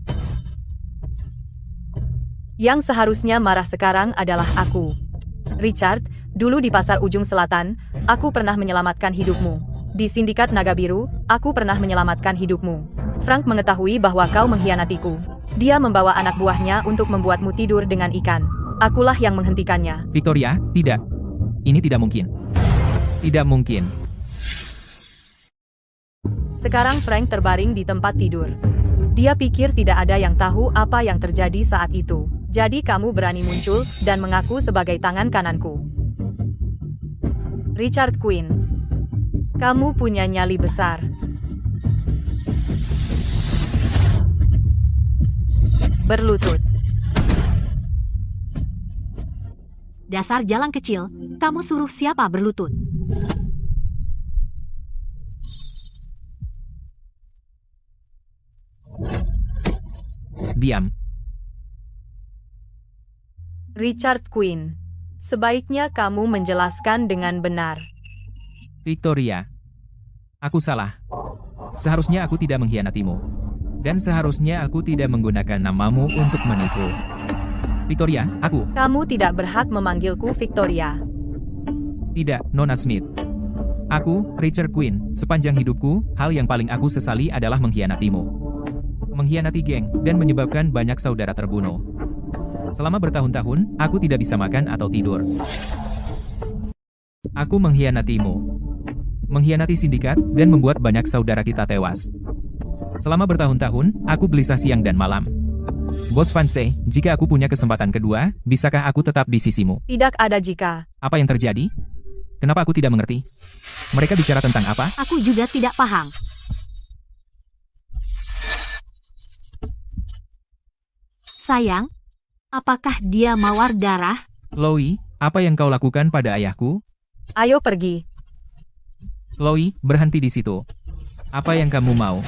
Yang seharusnya marah sekarang adalah aku. Richard, dulu di pasar ujung selatan, aku pernah menyelamatkan hidupmu. Di sindikat Naga Biru, aku pernah menyelamatkan hidupmu. Frank mengetahui bahwa kau mengkhianatiku. Dia membawa anak buahnya untuk membuatmu tidur dengan ikan. Akulah yang menghentikannya. Victoria, tidak. Ini tidak mungkin. Tidak mungkin. Sekarang Frank terbaring di tempat tidur. Dia pikir tidak ada yang tahu apa yang terjadi saat itu. Jadi kamu berani muncul dan mengaku sebagai tangan kananku. Richard Queen, kamu punya nyali besar. Berlutut. Dasar jalang kecil, kamu suruh siapa berlutut? Diam. Richard Quinn, sebaiknya kamu menjelaskan dengan benar. Victoria. Aku salah. Seharusnya aku tidak mengkhianatimu. Dan seharusnya aku tidak menggunakan namamu untuk menipu. Victoria, aku. Kamu tidak berhak memanggilku Victoria. Tidak, Nona Smith. Aku, Richard Quinn, sepanjang hidupku, hal yang paling aku sesali adalah mengkhianatimu. Mengkhianati geng, dan menyebabkan banyak saudara terbunuh. Selama bertahun-tahun, aku tidak bisa makan atau tidur. Aku mengkhianatimu. Mengkhianati sindikat, dan membuat banyak saudara kita tewas. Selama bertahun-tahun, aku gelisah siang dan malam. Bos Vance, jika aku punya kesempatan kedua, bisakah aku tetap di sisimu? Tidak ada jika. Apa yang terjadi? Kenapa aku tidak mengerti? Mereka bicara tentang apa? Aku juga tidak paham. Sayang, apakah dia mawar darah? Chloe, apa yang kau lakukan pada ayahku? Ayo pergi. Chloe, berhenti di situ. Apa yang kamu mau?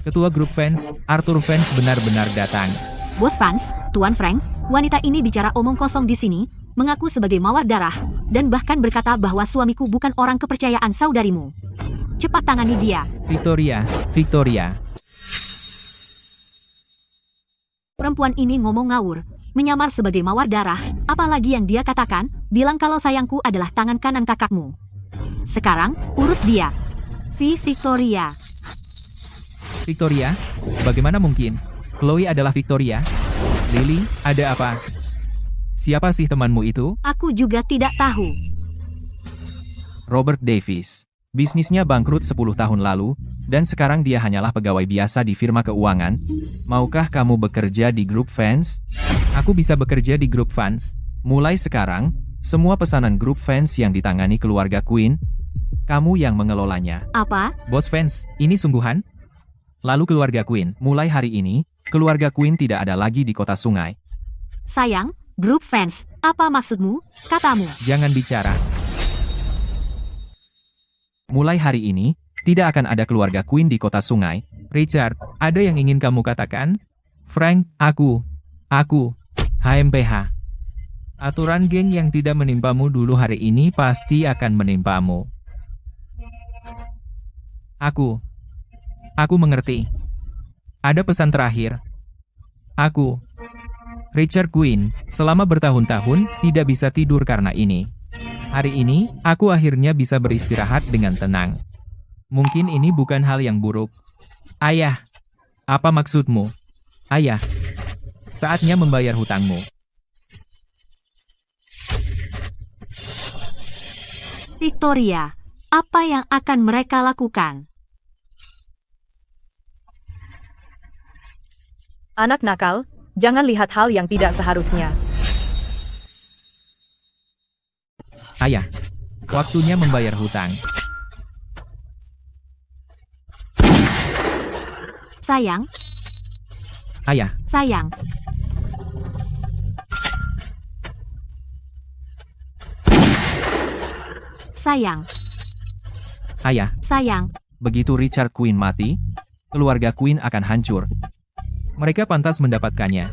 Ketua grup fans, Arthur Fans benar-benar datang. Bos Vance, Tuan Frank, wanita ini bicara omong kosong di sini, mengaku sebagai mawar darah, dan bahkan berkata bahwa suamiku bukan orang kepercayaan saudarimu. Cepat tangani dia. Victoria, Victoria. Perempuan ini ngomong ngawur, menyamar sebagai mawar darah, apalagi yang dia katakan, bilang kalau sayangku adalah tangan kanan kakakmu. Sekarang, urus dia. Victoria. Victoria? Bagaimana mungkin? Chloe adalah Victoria? Lily, ada apa? Siapa sih temanmu itu? Aku juga tidak tahu. Robert Davis. Bisnisnya bangkrut 10 tahun lalu, dan sekarang dia hanyalah pegawai biasa di firma keuangan. Maukah kamu bekerja di grup fans? Aku bisa bekerja di grup fans. Mulai sekarang, semua pesanan grup fans yang ditangani keluarga Quinn, kamu yang mengelolanya. Apa? Bos fans, ini sungguhan? Lalu keluarga Quinn. Mulai hari ini, keluarga Quinn tidak ada lagi di kota sungai. Sayang, grup fans, apa maksudmu? Katamu. Jangan bicara. Mulai hari ini, tidak akan ada keluarga Quinn di kota sungai. Richard, ada yang ingin kamu katakan? Frank, aku, HMPH. Aturan geng yang tidak menimpamu dulu hari ini pasti akan menimpamu. Aku mengerti. Ada pesan terakhir. Aku, Richard Quinn, selama bertahun-tahun tidak bisa tidur karena ini. Hari ini, aku akhirnya bisa beristirahat dengan tenang. Mungkin ini bukan hal yang buruk. Ayah, apa maksudmu? Ayah, saatnya membayar hutangmu. Victoria, apa yang akan mereka lakukan? Anak nakal, jangan lihat hal yang tidak seharusnya. Ayah, waktunya membayar hutang. Sayang, Ayah, sayang. Sayang, ayah. sayang. Begitu Richard Quinn mati, keluarga Quinn akan hancur. Mereka pantas mendapatkannya.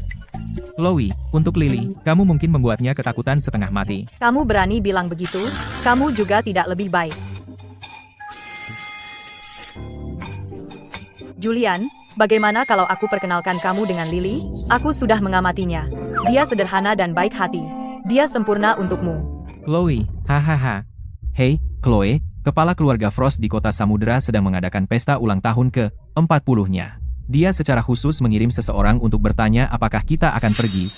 Chloe, untuk Lily, kamu mungkin membuatnya ketakutan setengah mati. Kamu berani bilang begitu? Kamu juga tidak lebih baik. Julian, bagaimana kalau aku perkenalkan kamu dengan Lily? Aku sudah mengamatinya. Dia sederhana dan baik hati. Dia sempurna untukmu. Chloe, hahaha. Hei, Chloe, kepala keluarga Frost di kota Samudra sedang mengadakan pesta ulang tahun ke-40-nya. Dia secara khusus mengirim seseorang untuk bertanya apakah kita akan pergi.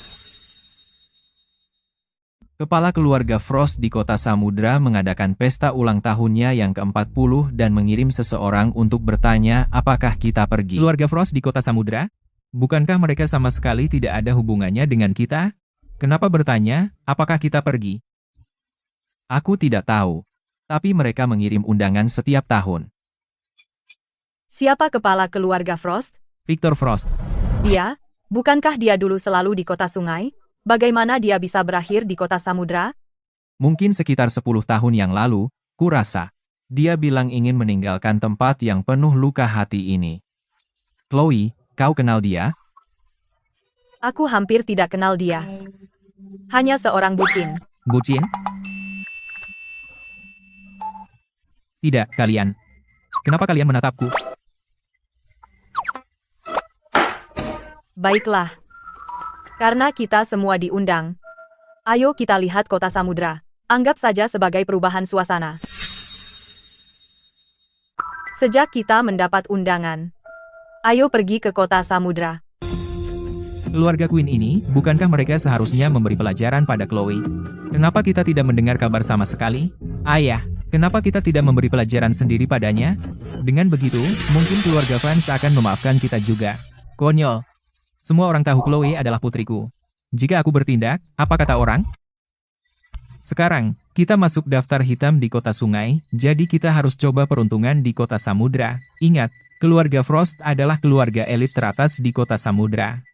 Kepala keluarga Frost di kota Samudra mengadakan pesta ulang tahunnya yang ke-40 dan mengirim seseorang untuk bertanya apakah kita pergi. Keluarga Frost di kota Samudra? Bukankah mereka sama sekali tidak ada hubungannya dengan kita? Kenapa bertanya, apakah kita pergi? Aku tidak tahu. Tapi mereka mengirim undangan setiap tahun. Siapa kepala keluarga Frost? Victor Frost. Dia? Bukankah dia dulu selalu di kota sungai? Bagaimana dia bisa berakhir di kota samudra? Mungkin sekitar 10 tahun yang lalu, kurasa. Dia bilang ingin meninggalkan tempat yang penuh luka hati ini. Chloe, kau kenal dia? Aku hampir tidak kenal dia. Hanya seorang bucin. Bucin? Tidak, kalian. Kenapa kalian menatapku? Baiklah. Karena kita semua diundang. Ayo kita lihat kota samudra. Anggap saja sebagai perubahan suasana. Sejak kita mendapat undangan, ayo pergi ke kota samudra. Keluarga Queen ini, bukankah mereka seharusnya memberi pelajaran pada Chloe? Kenapa kita tidak mendengar kabar sama sekali? Ayah, kenapa kita tidak memberi pelajaran sendiri padanya? Dengan begitu, mungkin keluarga Vance akan memaafkan kita juga. Konyol. Semua orang tahu Chloe adalah putriku. Jika aku bertindak, apa kata orang? Sekarang, kita masuk daftar hitam di kota sungai, jadi kita harus coba peruntungan di kota samudra. Ingat, keluarga Frost adalah keluarga elit teratas di kota samudra.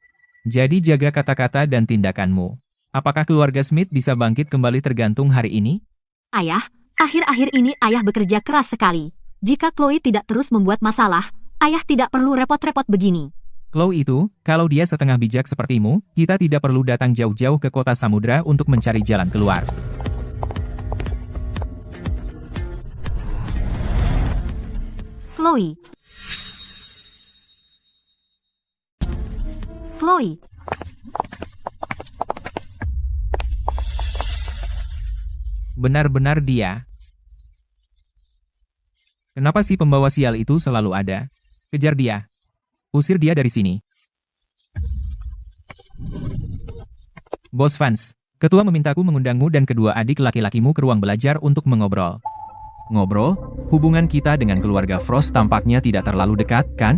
Jadi jaga kata-kata dan tindakanmu. Apakah keluarga Smith bisa bangkit kembali tergantung hari ini? Ayah, akhir-akhir ini ayah bekerja keras sekali. Jika Chloe tidak terus membuat masalah, ayah tidak perlu repot-repot begini. Chloe itu, kalau dia setengah bijak sepertimu, kita tidak perlu datang jauh-jauh ke kota samudra untuk mencari jalan keluar. Chloe. Chloe. Benar-benar dia. Kenapa si pembawa sial itu selalu ada? Kejar dia. Usir dia dari sini. Bos Vance, ketua memintaku mengundangmu dan kedua adik laki-lakimu ke ruang belajar untuk mengobrol. Ngobrol? Hubungan kita dengan keluarga Frost tampaknya tidak terlalu dekat, kan?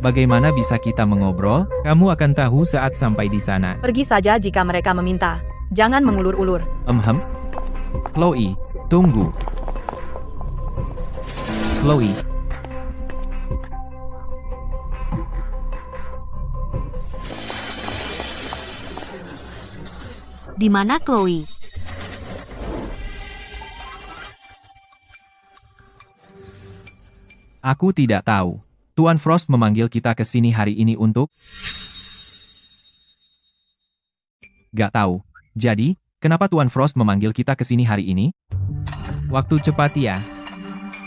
Bagaimana bisa kita mengobrol? Kamu akan tahu saat sampai di sana. Pergi saja jika mereka meminta. Jangan mengulur-ulur. Chloe, tunggu. Chloe. Di mana Chloe? Aku tidak tahu. Tuan Frost memanggil kita ke sini hari ini untuk... Gak tahu. Jadi, kenapa Tuan Frost memanggil kita ke sini hari ini? Waktu cepat ya.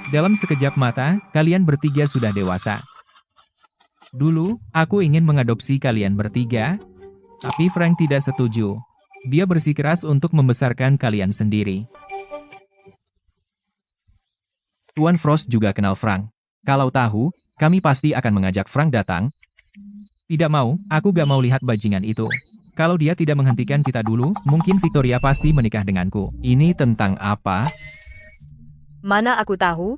Dalam sekejap mata, kalian bertiga sudah dewasa. Dulu, aku ingin mengadopsi kalian bertiga, tapi Frank tidak setuju. Dia bersikeras untuk membesarkan kalian sendiri. Tuan Frost juga kenal Frank. Kalau tahu, kami pasti akan mengajak Frank datang. Tidak mau, aku gak mau lihat bajingan itu. Kalau dia tidak menghentikan kita dulu, mungkin Victoria pasti menikah denganku. Ini tentang apa? Mana aku tahu?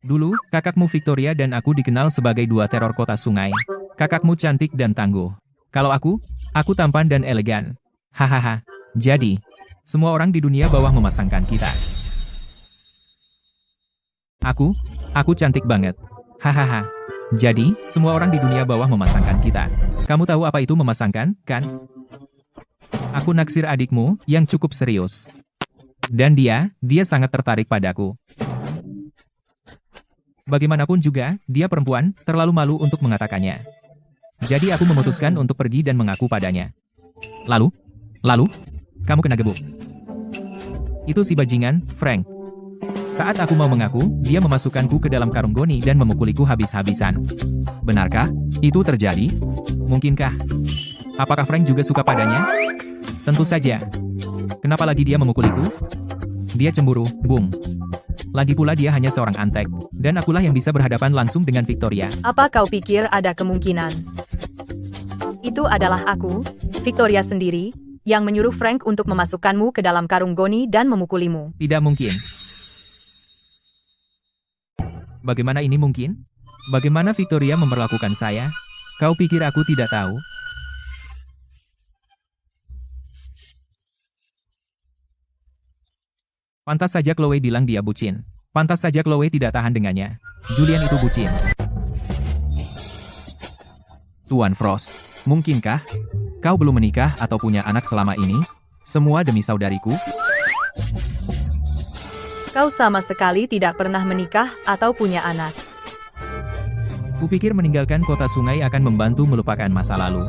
Dulu, kakakmu Victoria dan aku dikenal sebagai dua teror kota sungai. Kakakmu cantik dan tangguh. Kalau aku tampan dan elegan. Hahaha. Jadi, semua orang di dunia bawah memasangkan kita. Aku cantik banget. Hahaha. Jadi, semua orang di dunia bawah memasangkan kita. Kamu tahu apa itu memasangkan, kan? Aku naksir adikmu, yang cukup serius. Dan dia sangat tertarik padaku. Bagaimanapun juga, dia perempuan, terlalu malu untuk mengatakannya. Jadi aku memutuskan untuk pergi dan mengaku padanya. Lalu, kamu kena gebuk. Itu si bajingan, Frank. Saat aku mau mengaku, dia memasukkanku ke dalam karung goni dan memukuliku habis-habisan. Benarkah? Itu terjadi? Mungkinkah? Apakah Frank juga suka padanya? Tentu saja. Kenapa lagi dia memukuliku? Dia cemburu, Bung. Lagi pula dia hanya seorang antek, dan akulah yang bisa berhadapan langsung dengan Victoria. Apa kau pikir ada kemungkinan? Itu adalah aku, Victoria sendiri, yang menyuruh Frank untuk memasukkanmu ke dalam karung goni dan memukulimu. Tidak mungkin. Bagaimana ini mungkin? Bagaimana Victoria memperlakukan saya? Kau pikir aku tidak tahu? Pantas saja Chloe bilang dia bucin. Pantas saja Chloe tidak tahan dengannya. Julian itu bucin. Tuan Frost. Mungkinkah kau belum menikah atau punya anak selama ini? Semua demi saudariku? Kau sama sekali tidak pernah menikah atau punya anak. Kupikir meninggalkan kota sungai akan membantu melupakan masa lalu.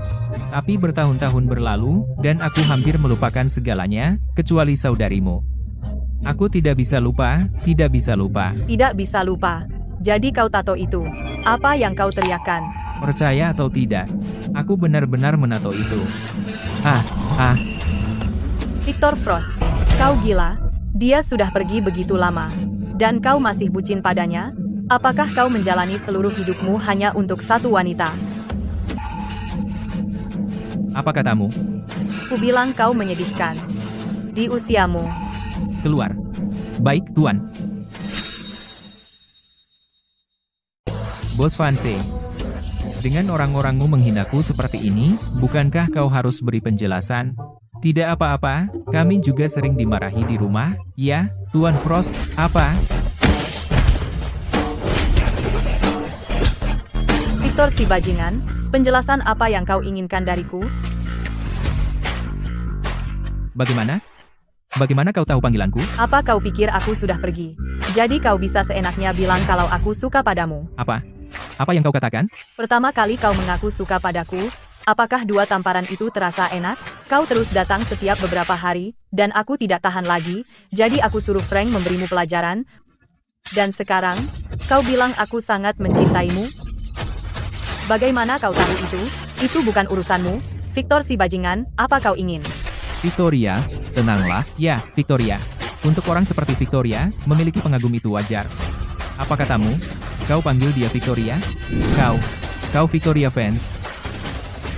Tapi bertahun-tahun berlalu, dan aku hampir melupakan segalanya, kecuali saudarimu. Aku tidak bisa lupa, tidak bisa lupa. Tidak bisa lupa. Jadi kau tato itu. Apa yang kau teriakkan? Percaya atau tidak, aku benar-benar menato itu. Ah, Victor Frost, kau gila? Dia sudah pergi begitu lama. Dan kau masih bucin padanya? Apakah kau menjalani seluruh hidupmu hanya untuk satu wanita? apa katamu? Kubilang kau menyedihkan. Di usiamu. Keluar. Baik, Tuan. Bos Vanse. Dengan orang-orangmu menghinaku seperti ini, bukankah kau harus beri penjelasan? Tidak apa-apa, kami juga sering dimarahi di rumah, ya, Tuan Frost, apa? Victor si bajingan, penjelasan apa yang kau inginkan dariku? Bagaimana? Bagaimana kau tahu panggilanku? Apa kau pikir aku sudah pergi? Jadi kau bisa seenaknya bilang kalau aku suka padamu. Apa? Apa yang kau katakan? Pertama kali kau mengaku suka padaku, apakah dua tamparan itu terasa enak? Kau terus datang setiap beberapa hari, dan aku tidak tahan lagi, jadi aku suruh Frank memberimu pelajaran. Dan sekarang, kau bilang aku sangat mencintaimu? Bagaimana kau tahu itu? Itu bukan urusanmu. Victor si bajingan, apa kau ingin? Victoria, tenanglah. Ya, Victoria. Untuk orang seperti Victoria, memiliki pengagum itu wajar. Apa katamu? Kau panggil dia Victoria? Kau Victoria fans.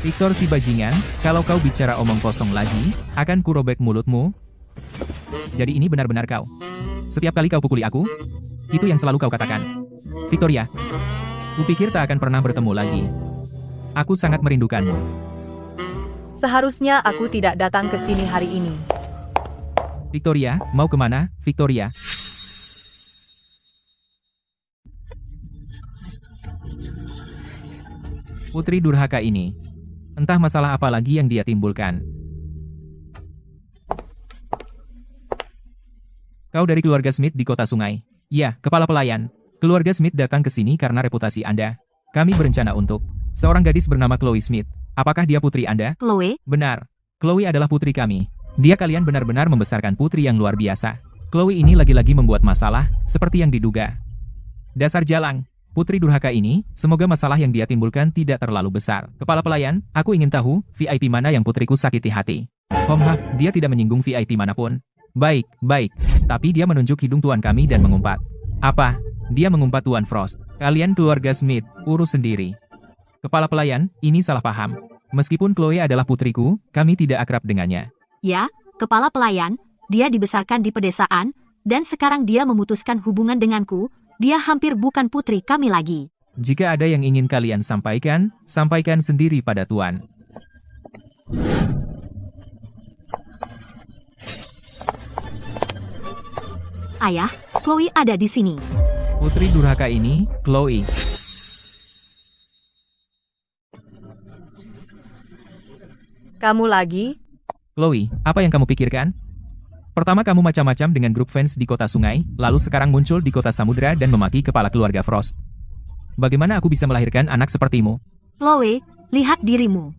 Victor si bajingan, kalau kau bicara omong kosong lagi, akan kurobek mulutmu. Jadi ini benar-benar kau. Setiap kali kau pukuli aku, itu yang selalu kau katakan. Victoria, kupikir tak akan pernah bertemu lagi. Aku sangat merindukanmu. Seharusnya aku tidak datang ke sini hari ini. Victoria, mau kemana, Victoria? Putri durhaka ini. Entah masalah apa lagi yang dia timbulkan. Kau dari keluarga Smith di kota sungai. Ya, kepala pelayan. Keluarga Smith datang ke sini karena reputasi Anda. Kami berencana untuk seorang gadis bernama Chloe Smith. Apakah dia putri Anda? Chloe, Benar. Chloe adalah putri kami. Dia kalian benar-benar membesarkan putri yang luar biasa. Chloe ini lagi-lagi membuat masalah, seperti yang diduga. Dasar jalang. Putri durhaka ini, semoga masalah yang dia timbulkan tidak terlalu besar. Kepala pelayan, aku ingin tahu, VIP mana yang putriku sakiti hati. Dia tidak menyinggung VIP manapun. Baik. Tapi dia menunjuk hidung tuan kami dan mengumpat. Apa? Dia mengumpat Tuan Frost. Kalian keluarga Smith, urus sendiri. Kepala pelayan, ini salah paham. Meskipun Chloe adalah putriku, kami tidak akrab dengannya. ya, kepala pelayan, dia dibesarkan di pedesaan, dan sekarang dia memutuskan hubungan denganku, dia hampir bukan putri kami lagi. Jika ada yang ingin kalian sampaikan, sampaikan sendiri pada Tuan. Ayah, Chloe ada di sini. Putri durhaka ini, Chloe. Kamu lagi? Chloe, apa yang kamu pikirkan? Pertama kamu macam-macam dengan grup fans di kota sungai, lalu sekarang muncul di kota samudera dan memaki kepala keluarga Frost. Bagaimana aku bisa melahirkan anak sepertimu? Chloe, lihat dirimu.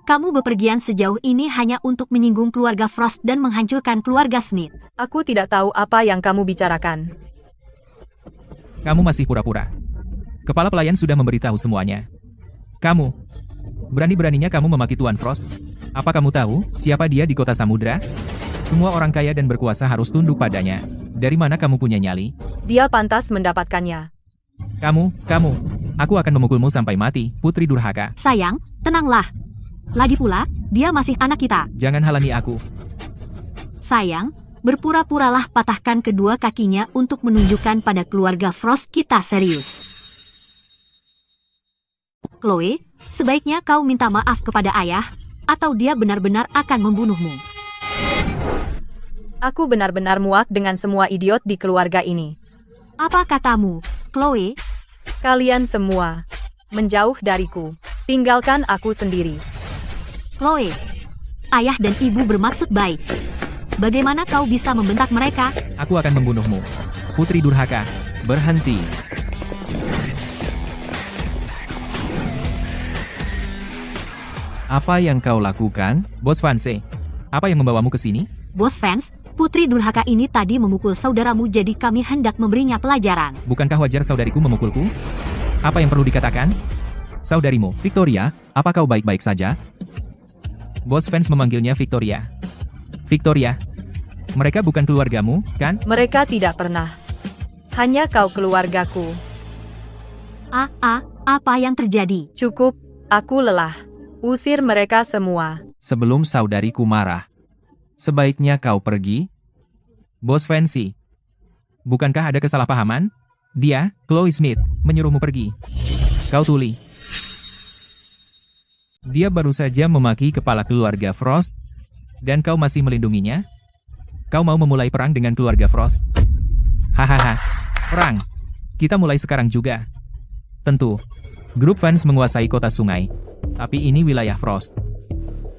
Kamu bepergian sejauh ini hanya untuk menyinggung keluarga Frost dan menghancurkan keluarga Smith. Aku tidak tahu apa yang kamu bicarakan. Kamu masih pura-pura. Kepala pelayan sudah memberitahu semuanya. Kamu, berani-beraninya kamu memaki Tuan Frost? Apa kamu tahu siapa dia di kota samudera? Semua orang kaya dan berkuasa harus tunduk padanya. Dari mana kamu punya nyali? Dia pantas mendapatkannya. Kamu, aku akan memukulmu sampai mati, putri durhaka. Sayang, tenanglah. Lagi pula, dia masih anak kita. Jangan halangi aku. Sayang, berpura-puralah patahkan kedua kakinya untuk menunjukkan pada keluarga Frost kita serius. Chloe, sebaiknya kau minta maaf kepada ayah, atau dia benar-benar akan membunuhmu. Aku benar-benar muak dengan semua idiot di keluarga ini. Apa katamu, Chloe? Kalian semua menjauh dariku. Tinggalkan aku sendiri. Chloe, ayah dan ibu bermaksud baik. Bagaimana kau bisa membentak mereka? Aku akan membunuhmu. Putri durhaka. Berhenti. Apa yang kau lakukan? Bos Vanse, apa yang membawamu ke sini? Bos Vance, putri durhaka ini tadi memukul saudaramu jadi kami hendak memberinya pelajaran. Bukankah wajar saudariku memukulku? Apa yang perlu dikatakan? Saudarimu, Victoria, apa kau baik-baik saja? Bos Vance memanggilnya Victoria. Victoria, mereka bukan keluargamu, kan? Mereka tidak pernah. Hanya kau keluargaku. Apa yang terjadi? Cukup, aku lelah. Usir mereka semua. Sebelum saudariku marah. Sebaiknya kau pergi. Bos Fancy, bukankah ada kesalahpahaman? Dia, Chloe Smith, menyuruhmu pergi. Kau tuli. Dia baru saja memaki kepala keluarga Frost, dan kau masih melindunginya? Kau mau memulai perang dengan keluarga Frost? Hahaha, perang. Kita mulai sekarang juga. Tentu, grup fans menguasai kota sungai. Tapi ini wilayah Frost.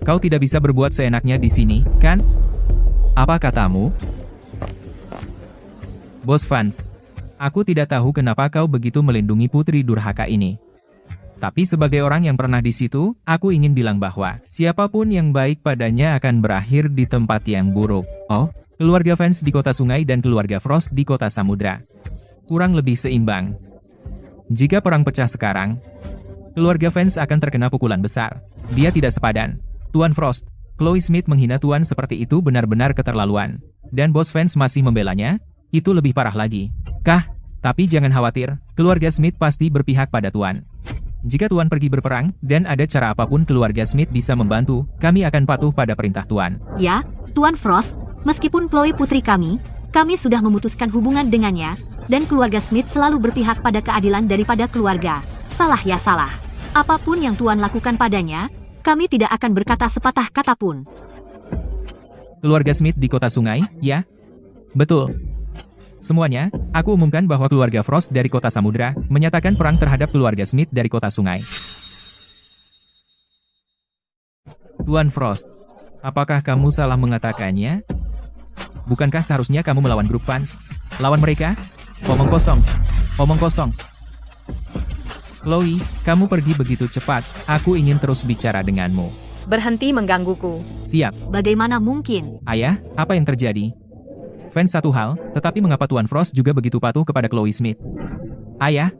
Kau tidak bisa berbuat seenaknya di sini, kan? Apa katamu? Bos Vance, aku tidak tahu kenapa kau begitu melindungi putri durhaka ini. Tapi sebagai orang yang pernah di situ, aku ingin bilang bahwa siapapun yang baik padanya akan berakhir di tempat yang buruk. Oh, keluarga Vance di kota sungai dan keluarga Frost di kota samudra. Kurang lebih seimbang. Jika perang pecah sekarang, keluarga Vance akan terkena pukulan besar. Dia tidak sepadan. Tuan Frost, Chloe Smith menghina Tuan seperti itu benar-benar keterlaluan. Dan Bos Vance masih membelanya? Itu lebih parah lagi. Kah? Tapi jangan khawatir, keluarga Smith pasti berpihak pada Tuan. Jika Tuan pergi berperang, dan ada cara apapun keluarga Smith bisa membantu, kami akan patuh pada perintah Tuan. Ya, Tuan Frost, meskipun Chloe putri kami sudah memutuskan hubungan dengannya, dan keluarga Smith selalu berpihak pada keadilan daripada keluarga. Salah ya salah. Apapun yang Tuan lakukan padanya, kami tidak akan berkata sepatah kata pun. Keluarga Smith di kota sungai, ya? Betul. Semuanya, aku umumkan bahwa keluarga Frost dari kota samudra menyatakan perang terhadap keluarga Smith dari kota sungai. Tuan Frost, apakah kamu salah mengatakannya? Bukankah seharusnya kamu melawan grup fans? Lawan mereka? Omong kosong. Omong kosong. Chloe, kamu pergi begitu cepat. Aku ingin terus bicara denganmu. Berhenti menggangguku. Siap. Bagaimana mungkin? Ayah, apa yang terjadi? Fans satu hal, tetapi mengapa Tuan Frost juga begitu patuh kepada Chloe Smith? Ayah,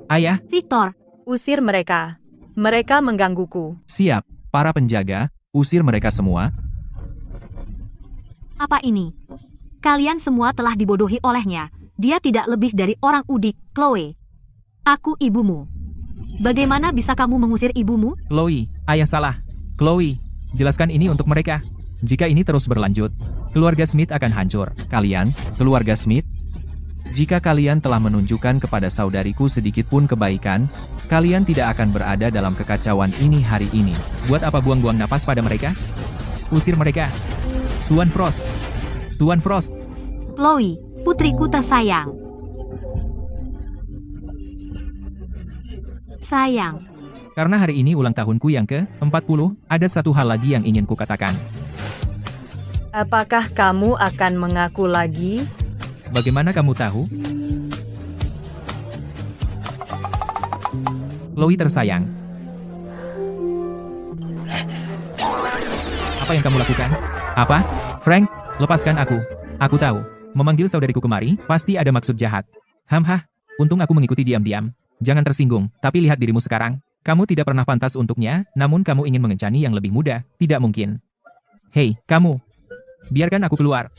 Victor, Usir mereka. Mereka menggangguku. Siap, para penjaga, usir mereka semua. apa ini? Kalian semua telah dibodohi olehnya. Dia tidak lebih dari orang udik, Chloe. Aku ibumu. Bagaimana bisa kamu mengusir ibumu? Chloe, ayah salah. Chloe, jelaskan ini untuk mereka. Jika ini terus berlanjut, keluarga Smith akan hancur. Kalian, keluarga Smith, jika kalian telah menunjukkan kepada saudariku sedikit pun kebaikan, kalian tidak akan berada dalam kekacauan ini hari ini. Buat apa buang-buang napas pada mereka? Usir mereka. Tuan Frost. Tuan Frost. Chloe, putriku tersayang. Sayang. Karena hari ini ulang tahunku yang ke-40, ada satu hal lagi yang ingin kukatakan. Apakah kamu akan mengaku lagi? Bagaimana kamu tahu? Chloe tersayang. Apa yang kamu lakukan? Apa? Frank, lepaskan aku. Aku tahu, memanggil saudariku kemari, pasti ada maksud jahat. Hamhah, untung aku mengikuti diam-diam. Jangan tersinggung, tapi lihat dirimu sekarang. Kamu tidak pernah pantas untuknya, namun kamu ingin mengencani yang lebih muda. Tidak mungkin. Hei, kamu. Biarkan aku keluar.